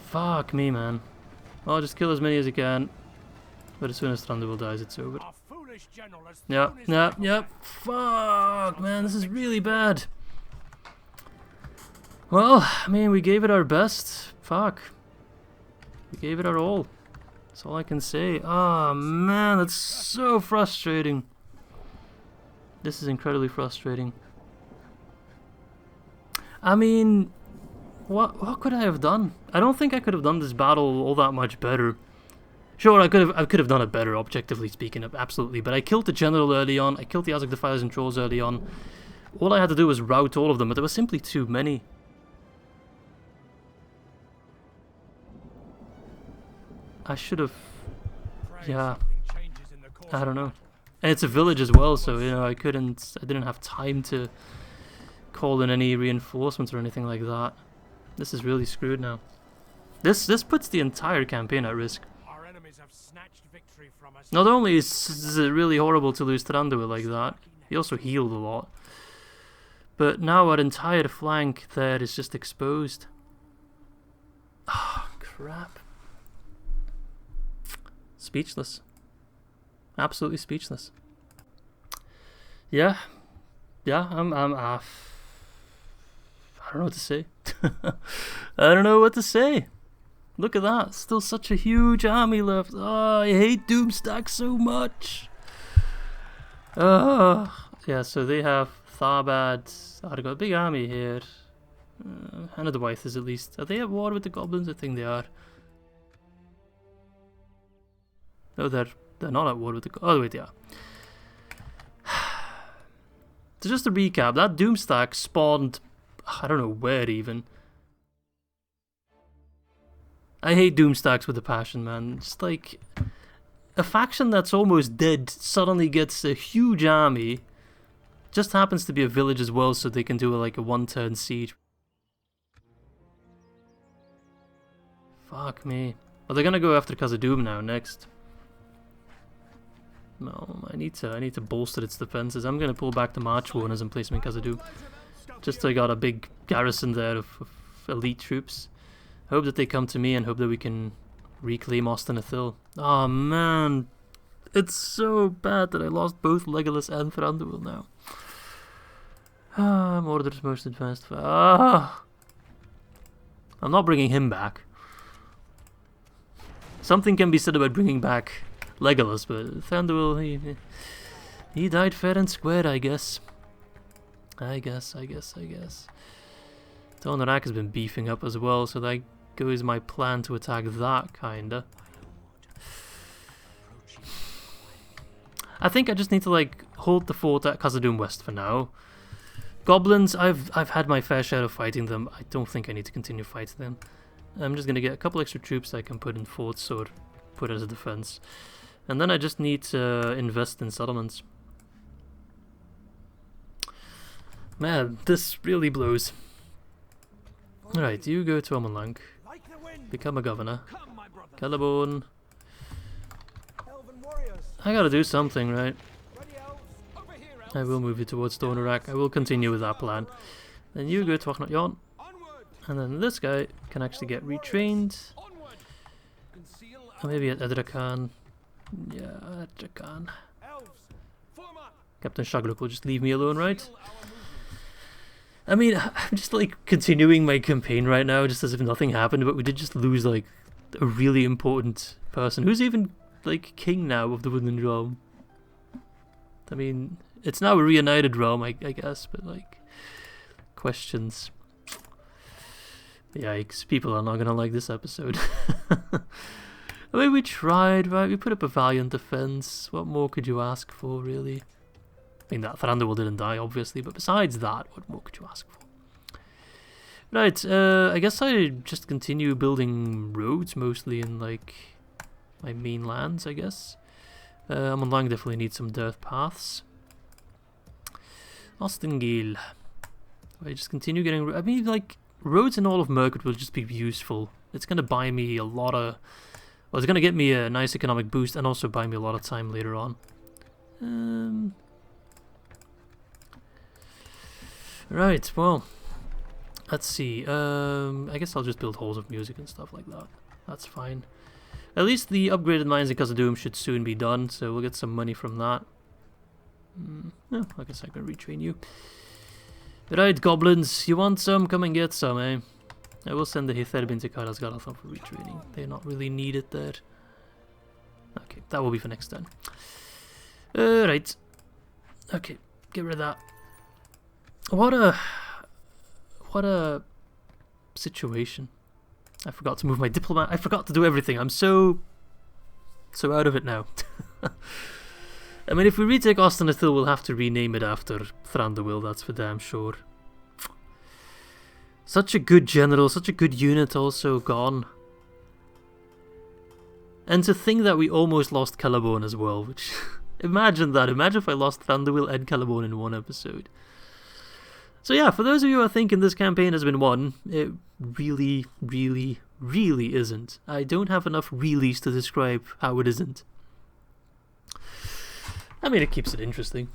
Fuck me, man. Well, just kill as many as you can. But as soon as Thranduil dies, it's over. Yep. Fuck, man, this is really bad. Well, I mean, we gave it our best. Fuck. We gave it our all. That's all I can say. Ah, man, that's so frustrating. This is incredibly frustrating. I mean, what could I have done? I don't think I could have done this battle all that much better. Sure, I could have done it better, objectively speaking, absolutely. But I killed the general early on. I killed the Azog Defiers and Trolls early on. All I had to do was rout all of them, but there were simply too many. I should have... Yeah. I don't know. And it's a village as well, so, you know, I didn't have time to call in any reinforcements or anything like that. This is really screwed now. This puts the entire campaign at risk. Not only is it really horrible to lose Thranduil like that, he also healed a lot. But now our entire flank there is just exposed. Ah, crap. Speechless. Absolutely speechless. Yeah. Yeah, I don't know what to say. I don't know what to say. Look at that. Still such a huge army left. Oh, I hate Doomstack so much. Yeah, so they have Tharbad. Oh, they've got a big army here. And the Gwaithis at least. Are they at war with the Goblins? I think they are. No, they're not at war with the... Oh, wait, they are. So just to recap, that Doomstack spawned... I don't know where even. I hate Doomstacks with a passion, man. Just like... A faction that's almost dead suddenly gets a huge army. Just happens to be a village as well, so they can do like a one-turn siege. Fuck me. Well, they're gonna go after Khazad-dûm now next. No, I need to bolster its defenses. I'm gonna pull back the March Warners and place them in Khazad-dûm. Just so I got a big garrison there of elite troops. Hope that they come to me and hope that we can reclaim Ost-in-Edhil. Oh man, it's so bad that I lost both Legolas and Thranduil now. Ah, Mordor's most advanced. Ah, I'm not bringing him back. Something can be said about bringing back Legolas, but Thranduil, he died fair and square, I guess. I guess. Dor Naurhach has been beefing up as well, so that goes my plan to attack that, kinda. I think I just need to like hold the fort at Khazad-dûm West for now. Goblins, I've had my fair share of fighting them. I don't think I need to continue fighting them. I'm just gonna get a couple extra troops I can put in forts or put as a defense. And then I just need to invest in settlements. Man, this really blows. Alright, you go to Amon Lanc. Become a governor. Celeborn. I gotta do something, right? I will move you towards Dor Naurhach. I will continue with that plan. Then you go to Ost-in-Edhil. And then this guy can actually get retrained. Or maybe at Edrakan. Yeah, Edrakan. Captain Shagruk will just leave me alone, right? I mean, I'm just like continuing my campaign right now, just as if nothing happened, but we did just lose like a really important person who's even like king now of the Woodland Realm. I mean, it's now a reunited realm, I guess, but like, questions. Yikes, people are not gonna like this episode. I mean, we tried, right? We put up a valiant defense. What more could you ask for, really? I mean, that Thranduil didn't die, obviously, but besides that, what more could you ask for? Right, I guess I just continue building roads mostly in, like, my main lands, I guess. Amon Lanc definitely needs some dirt paths. Ost-in-Edhil. I just continue getting... I mean, like, roads in all of Mirkwood will just be useful. It's going to buy me a lot of... Well, it's going to get me a nice economic boost and also buy me a lot of time later on. Right, well... Let's see, I guess I'll just build halls of music and stuff like that. That's fine. At least the upgraded mines in Khazad-dûm should soon be done, so we'll get some money from that. Yeah, I guess I can retrain you. Right, goblins, you want some? Come and get some, eh? I will send the Hytherbin to Kailas Galathon for retraining. They're not really needed there. Okay, that will be for next turn. Right. Okay, get rid of that. What a situation. I forgot to move my diplomat. I forgot to do everything. I'm so out of it now. I mean, if we retake Ost-in-Edhil, we'll have to rename it after Thranduil, that's for damn sure. Such a good general, such a good unit also gone. And to think that we almost lost Celeborn as well, which... imagine that. Imagine if I lost Thranduil and Celeborn in one episode. So yeah, for those of you who are thinking this campaign has been won, it really, really, really isn't. I don't have enough reallys to describe how it isn't. I mean, it keeps it interesting.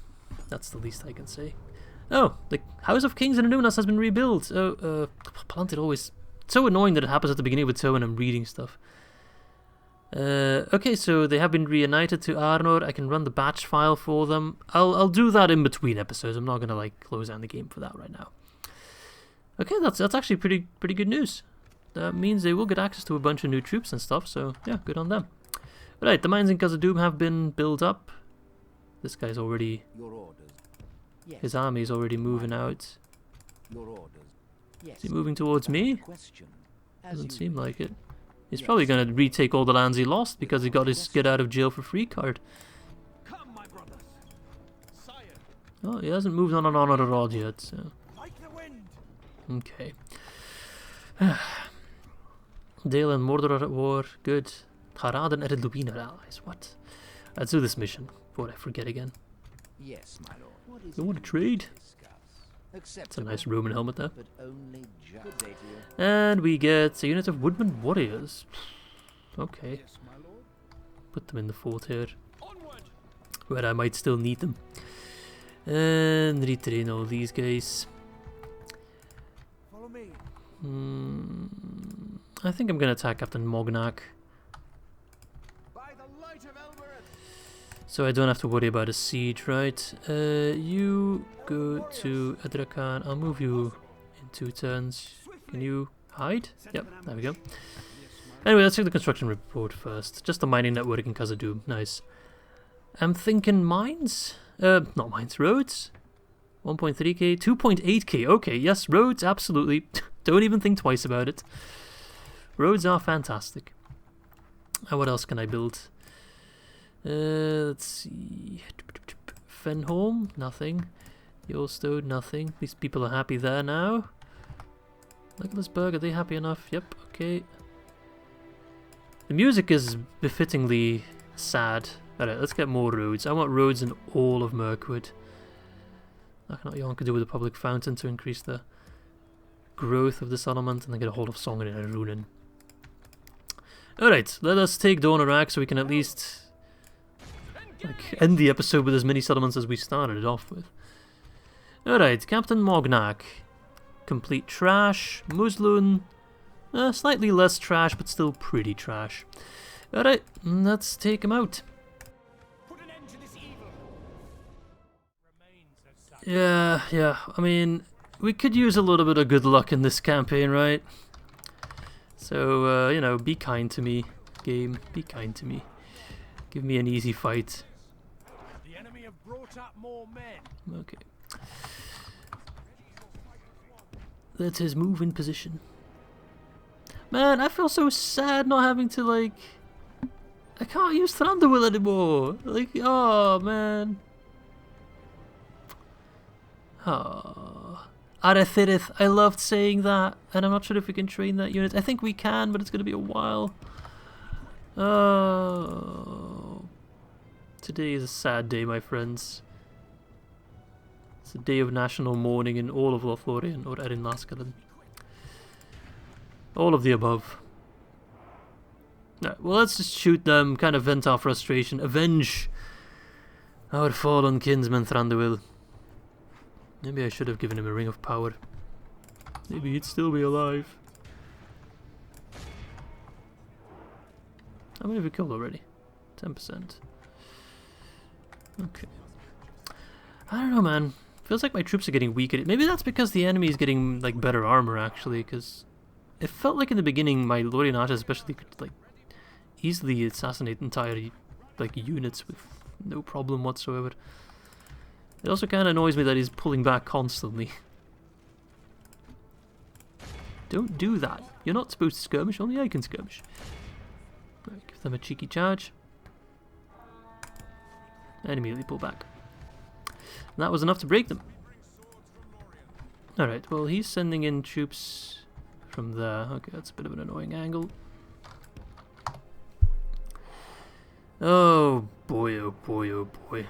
That's the least I can say. Oh, the House of Kings in Anunas has been rebuilt. Oh, Planted always... It's so annoying that it happens at the beginning of a turn when I'm reading stuff. Okay, so they have been reunited to Arnor. I can run the batch file for them. I'll do that in between episodes. I'm not gonna like close down the game for that right now. Okay, that's actually pretty good news. That means they will get access to a bunch of new troops and stuff. So yeah, good on them. Right, the mines in Khazad-dûm have been built up. This guy's already... Your orders. Yes. His army's already moving out. Your orders. Yes. Is he moving towards me? Question. Doesn't seem like it. He's probably going to retake all the lands he lost because he got his get out of jail for free card. Come, my brothers. Sire. Oh, he hasn't moved on an honor rod yet, so... Like the wind. Okay. Dale and Mordor are at war. Good. Harad and Ered are allies. What? Let's do this mission before I forget again. Yes, my lord. What is You want to trade? It's It's a nice Roman helmet there. but only just. Good day to you. And we get a unit of Woodman Warriors. Okay. Yes, my lord. Put them in the fort here, Onward. where I might still need them. And retrain all these guys. Follow me. I think I'm going to attack Captain Mognach, By the light of Elbereth. so I don't have to worry about a siege, right? You go to Edrakan. I'll move you in 2 turns. Can you hide? Yep, there we go. Anyway, let's check the construction report first. Just the mining network in Khazad-dûm. Nice. I'm thinking mines? Not mines, roads? 1.3k, 2.8k. Okay, yes, roads, absolutely. Don't even think twice about it. Roads are fantastic. What else can I build? Let's see. Fenholm, nothing. Yolstone, nothing. These people are happy there now. Nicholasburg, are they happy enough? Yep, okay. The music is befittingly sad. Alright, let's get more roads. I want roads in all of Mirkwood. Akhenaten could do with a public fountain to increase the growth of the settlement, and then get a hold of Song and Runen. Alright, let us take Dor Naurhach so we can at least end the episode with as many settlements as we started it off with. Alright, Captain Mognach. Complete trash. Muslun. Slightly less trash, but still pretty trash. Alright, let's take him out. Put an end to this evil. Remains as such. Yeah, I mean, we could use a little bit of good luck in this campaign, right? So, you know, be kind to me, game. Be kind to me. Give me an easy fight. The enemy have brought up more men. Okay. Let us move in position. Man, I feel so sad not having to, like... I can't use Thranduil anymore. Like, oh, man. Oh. Arethirith. I loved saying that, and I'm not sure if we can train that unit. I think we can, but it's going to be a while. Oh, today is a sad day, my friends. It's a day of national mourning in all of Lothlórien or Erin Lascallan. All of the above. Well, let's just shoot them, kind of vent our frustration, avenge our fallen kinsman Thranduil. Maybe I should have given him a ring of power. Maybe he'd still be alive. How many have we killed already? 10%. Okay. I don't know, man. Feels like my troops are getting weaker. Maybe that's because the enemy is getting like better armor, actually, because it felt like in the beginning my Lorien archers especially could like easily assassinate entire like units with no problem whatsoever. It also kind of annoys me that he's pulling back constantly. Don't do that. You're not supposed to skirmish, only I can skirmish. Right, give them a cheeky charge. And immediately pull back. And that was enough to break them. Alright, well he's sending in troops from there. Okay, that's a bit of an annoying angle. Oh boy, oh boy, oh boy.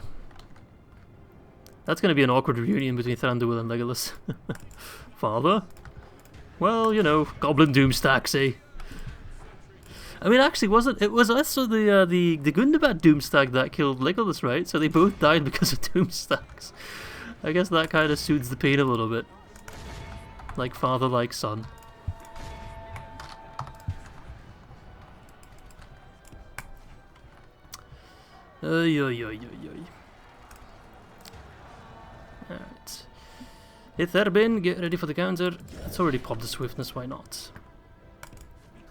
That's going to be an awkward reunion between Thranduil and Legolas. Father? Well, you know, Goblin Doom stacks, eh? I mean, actually, it was also the Gundabad Doom stack that killed Legolas, right? So they both died because of Doom stacks. I guess that kind of soothes the pain a little bit. Like father, like son. Oy, oy, oy, oy, oy. Alright. Itherbin, get ready for the counter. It's already popped the swiftness, why not?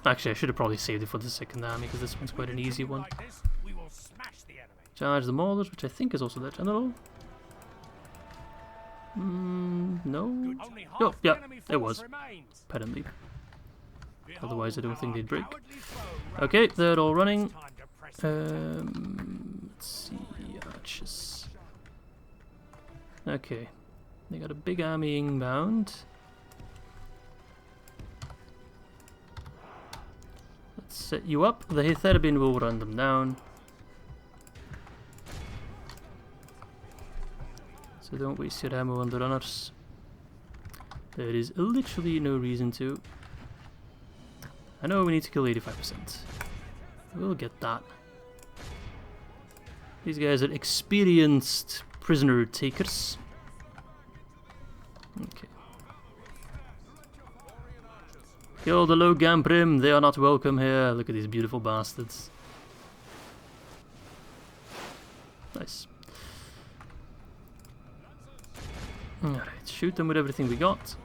Actually, I should have probably saved it for the second army, because this one's quite an easy one. Charge the Maulers, which I think is also their general. No? Oh, yeah, it was. Apparently. Otherwise, I don't think they'd break. Okay, they're all running. Let's see, archers. Okay, they got a big army inbound. Let's set you up. The Itherbin will run them down. So don't waste your ammo on the runners. There is literally no reason to. I know we need to kill 85%. We'll get that. These guys are experienced prisoner takers. Okay. Kill the low Gamprim, they are not welcome here. Look at these beautiful bastards. Nice. Alright, shoot them with everything we got.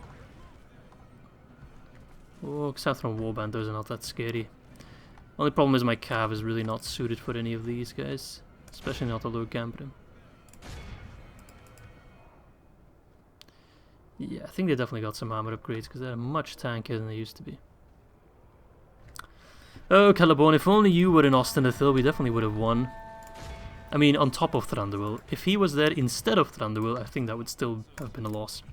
Oh, Southron Warband, those are not that scary. Only problem is my Cav is really not suited for any of these guys. Especially not the low Gamprim. Yeah, I think they definitely got some armor upgrades because they're much tankier than they used to be. Oh, Celeborn, if only you were in Ost-in-Edhil, we definitely would have won. I mean, on top of Thranduil. If he was there instead of Thranduil, I think that would still have been a loss.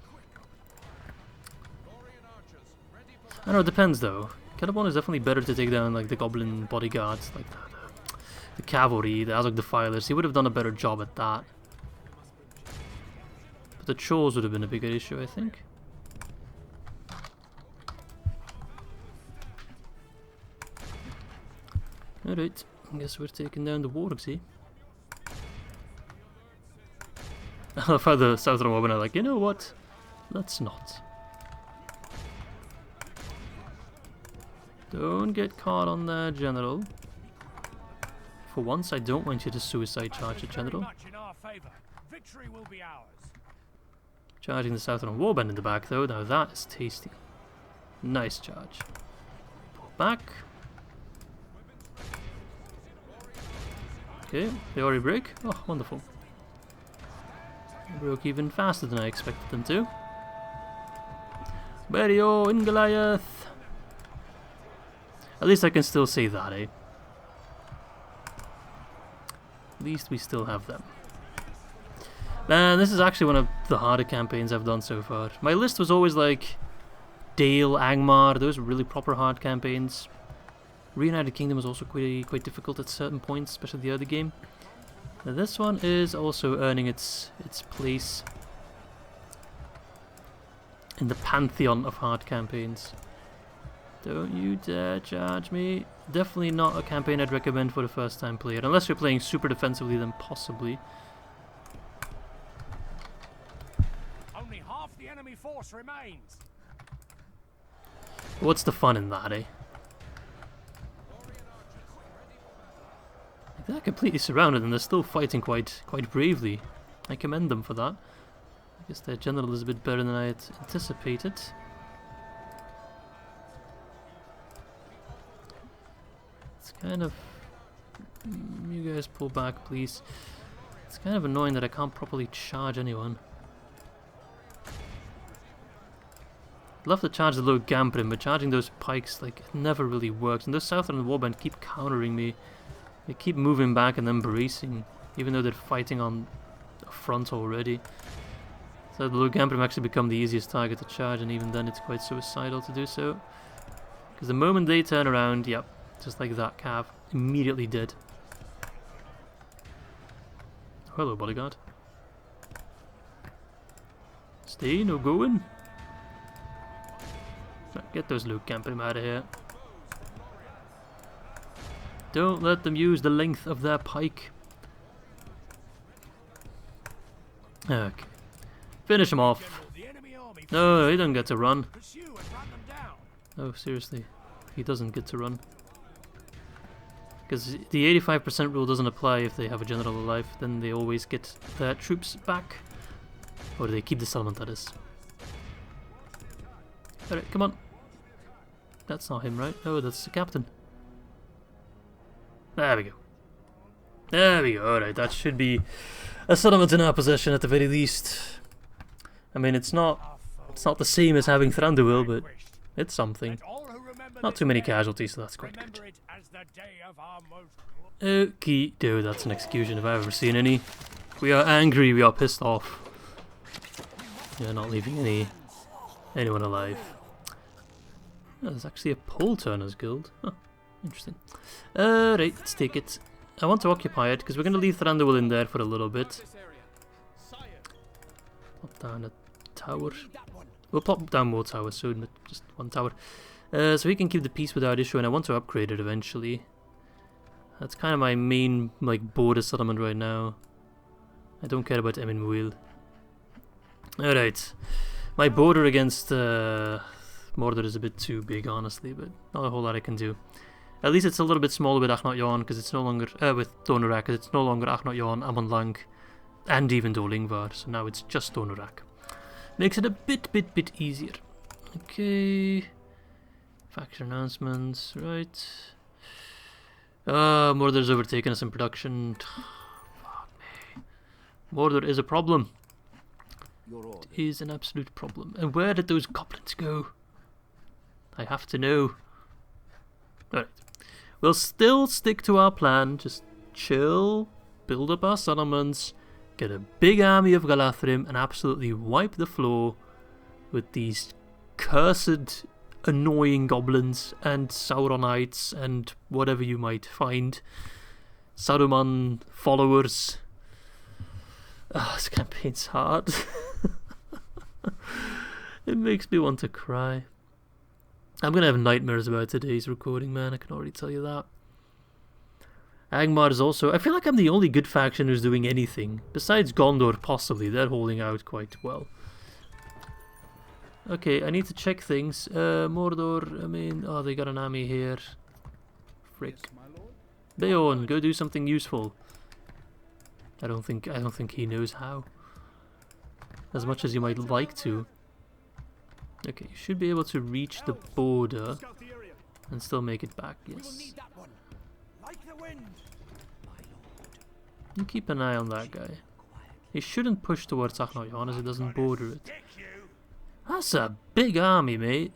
I don't know, it depends though. Celeborn is definitely better to take down like the Goblin bodyguards, like the cavalry, the Azog Defilers. He would have done a better job at that. But the chores would have been a bigger issue, I think. Alright, I guess we're taking down the wargs, eh? I love how the Southern Women are like, you know what? Let's not. Don't get caught on the general. For once, I don't want you to suicide charge the general. Charging the Southern Warband in the back, though. Now that is tasty. Nice charge. Pull back. Okay, they already break. Oh, wonderful. They broke even faster than I expected them to. Berio in Goliath. At least I can still say that, eh? At least we still have them. Man, this is actually one of the harder campaigns I've done so far. My list was always like Dale, Angmar, those were really proper hard campaigns. Reunited Kingdom was also quite difficult at certain points, especially the other game. Now this one is also earning its place in the pantheon of hard campaigns. Don't you dare charge me. Definitely not a campaign I'd recommend for the first time player, unless you're playing super defensively, then possibly. Only half the enemy force remains. What's the fun in that, eh? They're completely surrounded and they're still fighting quite bravely. I commend them for that. I guess their general is a bit better than I had anticipated. It's kind of... You guys pull back, please. It's kind of annoying that I can't properly charge anyone. I'd love to charge the low Gamprin, but charging those pikes, like, it never really works. And those Southern Warband keep countering me. They keep moving back and then bracing, even though they're fighting on a front already. So the low Gamprin actually become the easiest target to charge, and even then it's quite suicidal to do so. Because the moment they turn around, yep, just like that, Cav, immediately dead. Hello, bodyguard. Stay, no going. Get those low Gamprin out of here. Don't let them use the length of their pike. Okay. Finish him off. No, he doesn't get to run. Oh, seriously. He doesn't get to run. Because the 85% rule doesn't apply if they have a general alive. Then they always get their troops back. Or they keep the settlement, that is. Alright, come on. That's not him, right? Oh, that's the captain. There we go. There we go. Alright, that should be a settlement in our possession at the very least. I mean, it's not the same as having Thranduil, but it's something. Not too many casualties, so that's quite good. Okie do, that's an execution if I've ever seen any. We are angry, we are pissed off. We are not leaving anyone alive. Oh, there's actually a pole turner's guild. Huh, interesting. Right, let's take it. I want to occupy it because we're going to leave Thranduil in there for a little bit. Plop down a tower. We'll plop down more towers soon, but just one tower. So we can keep the peace without issue, and I want to upgrade it eventually. That's kind of my main border settlement right now. I don't care about Eminmuil. Alright. My border against Mordor is a bit too big, honestly, but not a whole lot I can do. At least it's a little bit smaller with Achnot because it's no longer with Dor Naurhach, because it's no longer Achnot Amon, Lanc, and even Dor Lingvar. So now it's just Dor Naurhach. Makes it a bit easier. Okay. Faction announcements, right? Mordor's overtaken us in production. Fuck me. Mordor is a problem. It is an absolute problem. And where did those goblins go? I have to know. Alright. We'll still stick to our plan. Just chill, build up our settlements, get a big army of Galathrim, and absolutely wipe the floor with these cursed, annoying goblins and Sauronites and whatever you might find. Saruman followers. This campaign's hard. It makes me want to cry. I'm gonna have nightmares about today's recording, man. I can already tell you that. Angmar is also... I feel like I'm the only good faction who's doing anything. Besides Gondor, possibly. They're holding out quite well. Okay, I need to check things. Mordor, I mean... Oh, they got an army here. Frick. Beorn, go do something useful. I don't think he knows how. As much as you might like to. Okay, you should be able to reach the border and still make it back, yes. You keep an eye on that guy. He shouldn't push towards Achnot as he doesn't border it. That's a big army, mate.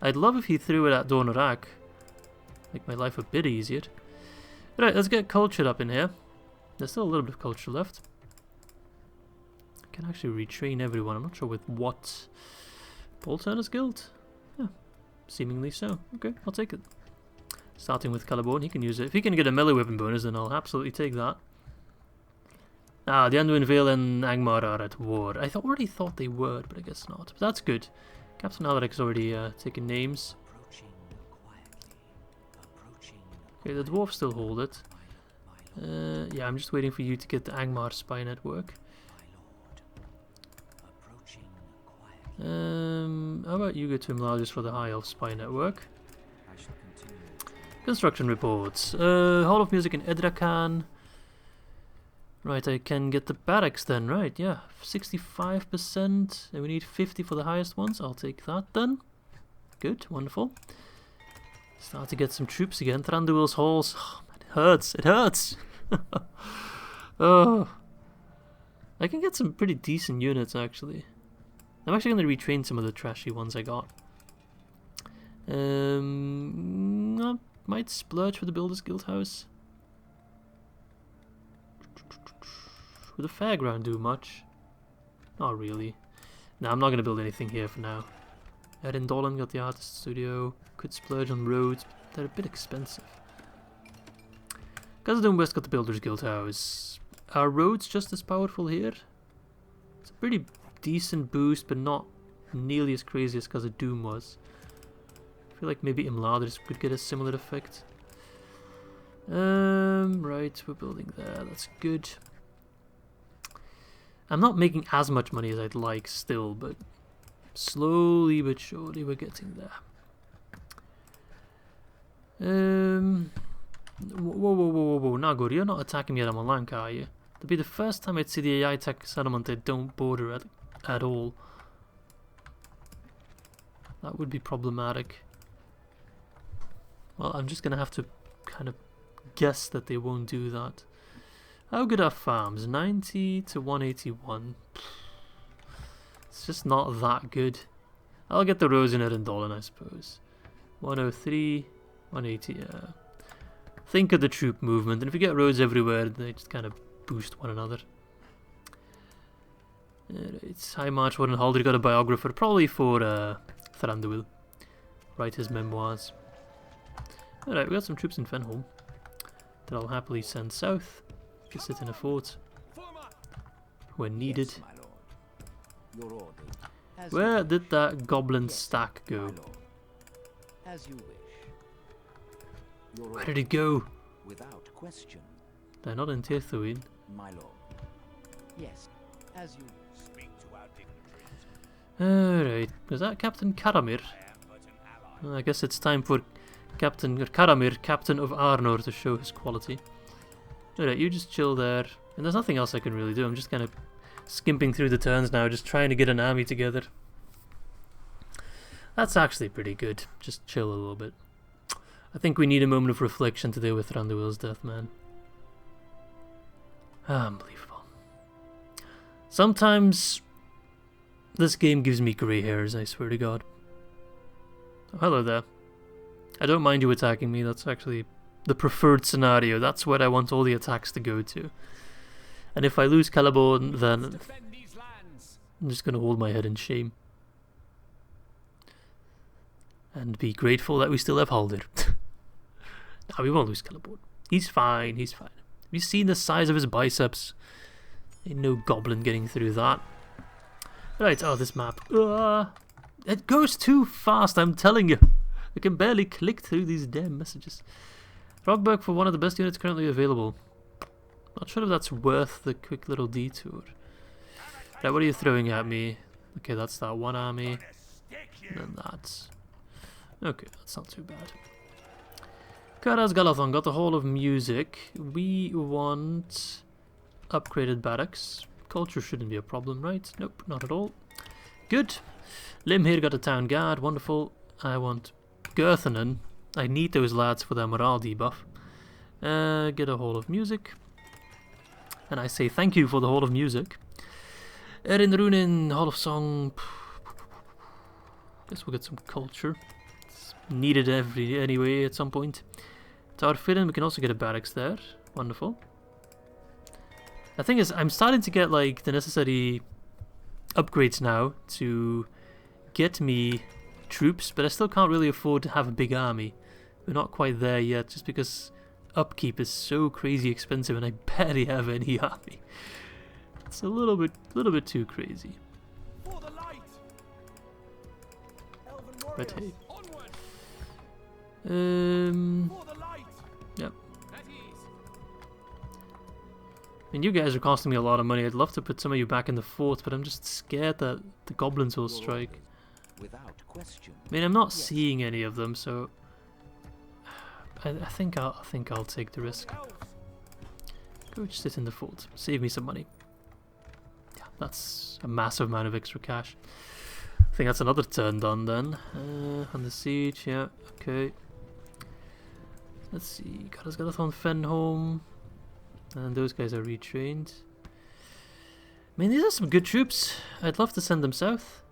I'd love if he threw it at Dor Naurhach. Make my life a bit easier. Right, let's get culture up in here. There's still a little bit of culture left. can actually retrain everyone. I'm not sure with what. Paul Turner's Guild? Yeah, seemingly so. Okay, I'll take it. Starting with Caliborn, he can use it. If he can get a melee weapon bonus, then I'll absolutely take that. Ah, the Anduin Vale and Angmar are at war. I already thought they were, but I guess not. But that's good. Captain Alaric's already taken names. Okay, the dwarves still hold it. Yeah, I'm just waiting for you to get the Angmar spy network. How about you go to Imladris for the High Elf spy network? Construction reports. Hall of Music in Edrakan. Right, I can get the barracks then, right, yeah. 65%, and we need 50 for the highest ones. I'll take that then. Good, wonderful. Start to get some troops again. Thranduil's halls. Oh, man, it hurts, it hurts! Oh. I can get some pretty decent units, actually. I'm actually going to retrain some of the trashy ones I got. I might splurge for the Builders Guild house. Would the fairground do much? Not really. No, I'm not going to build anything here for now. Erin Dolan got the artist studio. Could splurge on roads, but they're a bit expensive. Khazad-dûm West got the Builders Guild house. Are roads just as powerful here? It's a pretty decent boost, but not nearly as crazy as Khazad-dûm was. I feel like maybe Imladris could get a similar effect. Right, we're building there. That's good. I'm not making as much money as I'd like still, but slowly but surely we're getting there. Whoa, Nagor, you're not attacking me at Amon Lanc, are you? That'd be the first time I'd see the AI tech settlement they don't border at all. That would be problematic. Well, I'm just gonna have to kind of guess that they won't do that. How good are farms? 90 to 181. It's just not that good. I'll get the rows in Erin-Dolan, I suppose. 103, 180, yeah. Think of the troop movement, and if you get roads everywhere, they just kind of boost one another. It's High March, Warren Halder got a biographer, probably for Thranduil. Write his memoirs. Alright, we got some troops in Fenholm that I'll happily send south. Can sit in a fort when needed. Yes, your orders. Where did that goblin stack go? As you wish. Your Where did it go? Without question, They're not in Tirthuin. my lord. Yes, as you Speak to our dignitaries. Alright, is that Captain Karamir? I am but an ally. I guess it's time for Captain Karamir, Captain of Arnor, to show his quality. Alright, you just chill there. And there's nothing else I can really do. I'm just kind of skimping through the turns now, just trying to get an army together. That's actually pretty good. Just chill a little bit. I think we need a moment of reflection to deal with Thranduil's death, man. Unbelievable. Sometimes this game gives me grey hairs, I swear to God. Oh, hello there. I don't mind you attacking me, that's actually the preferred scenario. That's where I want all the attacks to go to. And if I lose Caliborn, then Defend these lands. I'm just going to hold my head in shame. And be grateful that we still have Haldir. No, we won't lose Caliborn. He's fine, he's fine. Have you seen the size of his biceps? Ain't no goblin getting through that. Right, oh, this map. It goes too fast, I'm telling you. I can barely click through these damn messages. Frogberg for one of the best units currently available. Not sure if that's worth the quick little detour. Right, what are you throwing at me? Okay, that's that one army. And then that. Okay, that's not too bad. Karaz Galathon got the Hall of Music. We want upgraded barracks. Culture shouldn't be a problem, right? Nope, not at all. Good. Lim here got a town guard. Wonderful. I want Girthanen. I need those lads for their morale debuff. Get a Hall of Music. And I say thank you for the Hall of Music. Erin Runin, Hall of Song. Guess we'll get some culture. It's needed anyway at some point. Tower Fidden, we can also get a barracks there. Wonderful. The thing is, I'm starting to get like the necessary upgrades now to get me troops, but I still can't really afford to have a big army. We're not quite there yet, just because upkeep is so crazy expensive and I barely have any army. It's a little bit too crazy. For the light. Elven But warriors, hey. onward. Yep. For the light. At ease. I mean, you guys are costing me a lot of money. I'd love to put some of you back in the fort, but I'm just scared that the goblins will strike. Without question. I mean, I'm not Yes. seeing any of them, so I think I'll take the risk. Elves. Go just sit in the fort. Save me some money. Yeah, that's a massive amount of extra cash. I think that's another turn done then. On the siege, yeah, okay. Let's see, Gadathon Fenholm. And those guys are retrained. I mean, these are some good troops. I'd love to send them south.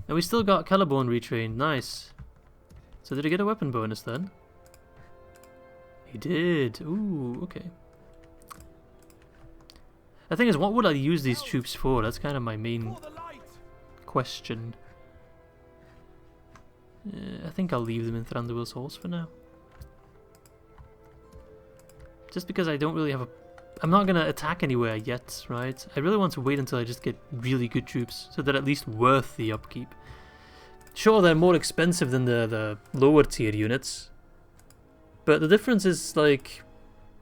And we still got Celeborn retrained, nice. So did he get a weapon bonus then? He did. Ooh, okay. The thing is, what would I use these troops for? That's kind of my main For the light. question. I think I'll leave them in Thranduil's Halls for now. Just because I don't really have a... I'm not going to attack anywhere yet, right? I really want to wait until I just get really good troops, so they're at least worth the upkeep. Sure, they're more expensive than the lower tier units, but the difference is, like,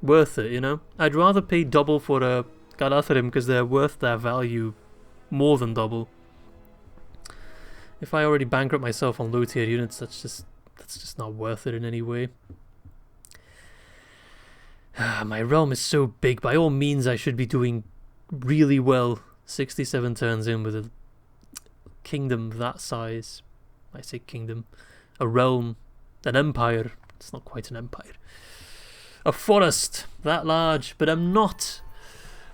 worth it, you know? I'd rather pay double for a Galatharim because they're worth their value more than double. If I already bankrupt myself on low tier units, that's just not worth it in any way. My realm is so big. By all means, I should be doing really well. 67 turns in with a kingdom that size. I say kingdom. A realm. An empire. It's not quite an empire. A forest that large. But I'm not.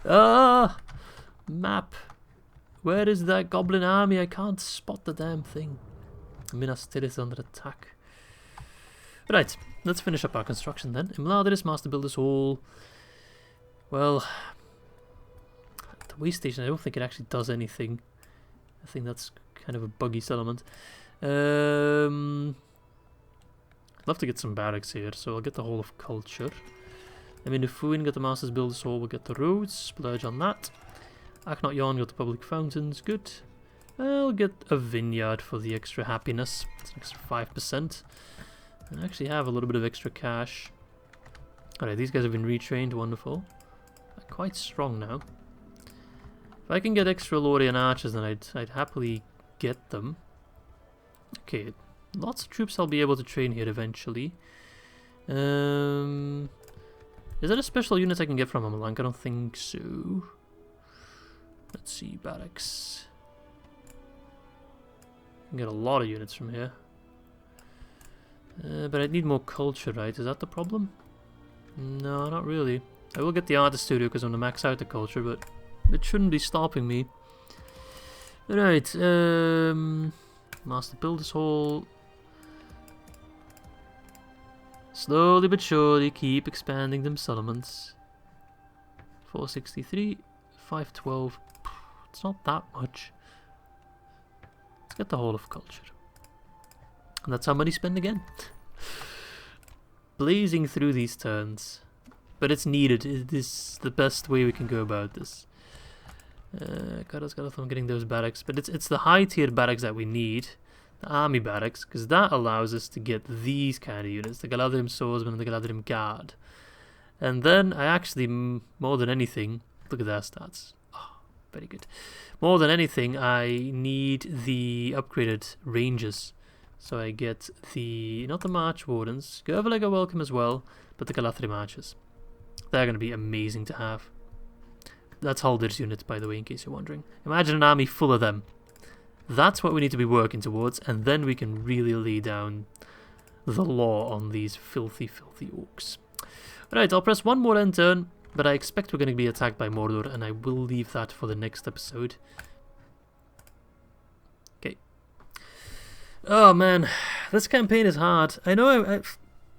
Map. Where is that goblin army? I can't spot the damn thing. Minas Tirith under attack. Right, let's finish up our construction then. Imladris, Master Builder's Hall. Well, the way station, I don't think it actually does anything. I think that's kind of a buggy settlement. I'd love to get some barracks here, so I'll get the Hall of Culture. I mean, if Fuin got the Master's Builder's Hall, we'll get the roads, splurge on that. Aknot Yon got the public fountains, good. I'll get a vineyard for the extra happiness. It's an extra 5%. I actually have a little bit of extra cash. Alright, these guys have been retrained, wonderful. They're quite strong now. If I can get extra Lothlórien archers, then I'd happily get them. Okay, lots of troops I'll be able to train here eventually. Is there a special unit I can get from Lanc? I don't think so. Let's see, barracks. I can get a lot of units from here. But I need more culture, right? Is that the problem? No, not really. I will get the artist studio because I'm to max out the culture, but it shouldn't be stopping me. Right, Master Builder's Hall. Slowly but surely keep expanding them settlements. 463, 512. It's not that much. Let's get the Hall of Culture. And that's how money spent again. Blazing through these turns. But it's needed. It is the best way we can go about this. I'm getting those barracks. But it's the high tier barracks that we need. The army barracks. Because that allows us to get these kind of units. The Galadrim Swordsman and the Galadrim Guard. And then I actually, more than anything, look at their stats. Oh, very good. More than anything, I need the upgraded Rangers. So I get the, not the March Wardens, Gervaleg are welcome as well, but the Galadrim Archers. They're going to be amazing to have. That's Haldir's unit, by the way, in case you're wondering. Imagine an army full of them. That's what we need to be working towards, and then we can really lay down the law on these filthy, filthy orcs. Right, I'll press one more end turn, but I expect we're going to be attacked by Mordor, and I will leave that for the next episode. Okay. Oh man, this campaign is hard. I know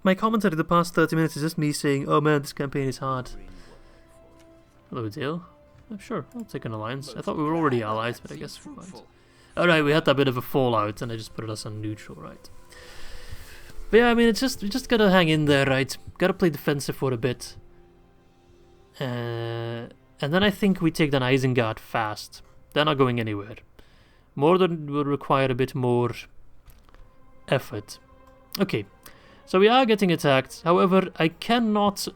my commentary the past 30 minutes is just me saying, oh man, this campaign is hard. Hello, Dale. Sure, I'll take an alliance. I thought we were already allies, but I guess we're fine. Alright, we had that bit of a fallout, and I just put us on neutral, right? But yeah, I mean, we just gotta hang in there, right? Gotta play defensive for a bit. And then I think we take the Isengard fast. They're not going anywhere. Mordor will require a bit more effort. Okay, so we are getting attacked. However, I cannot,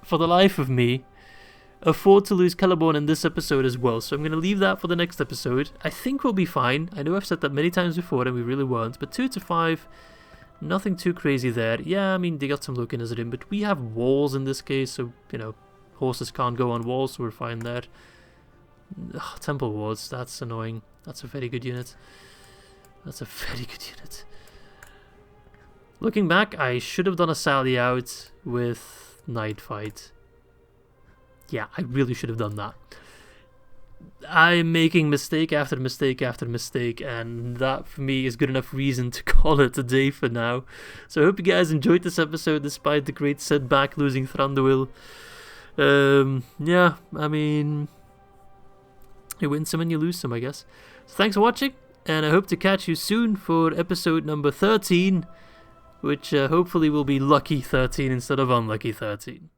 for the life of me, afford to lose Celeborn in this episode as well. So I'm going to leave that for the next episode. I think we'll be fine. I know I've said that many times before and we really weren't. But 2 to 5, nothing too crazy there. Yeah, I mean, they got some Lucanus in, but we have walls in this case. So, you know, horses can't go on walls, so we're fine there. Ugh, Temple Wards, that's annoying. That's a very good unit. That's a very good unit. Looking back, I should have done a sally out with Night Fight. Yeah, I really should have done that. I'm making mistake after mistake after mistake, and that for me is good enough reason to call it a day for now. So I hope you guys enjoyed this episode despite the great setback losing Thranduil. Yeah, I mean, you win some and you lose some, I guess. So thanks for watching, and I hope to catch you soon for episode number 13, which hopefully will be lucky 13 instead of unlucky 13.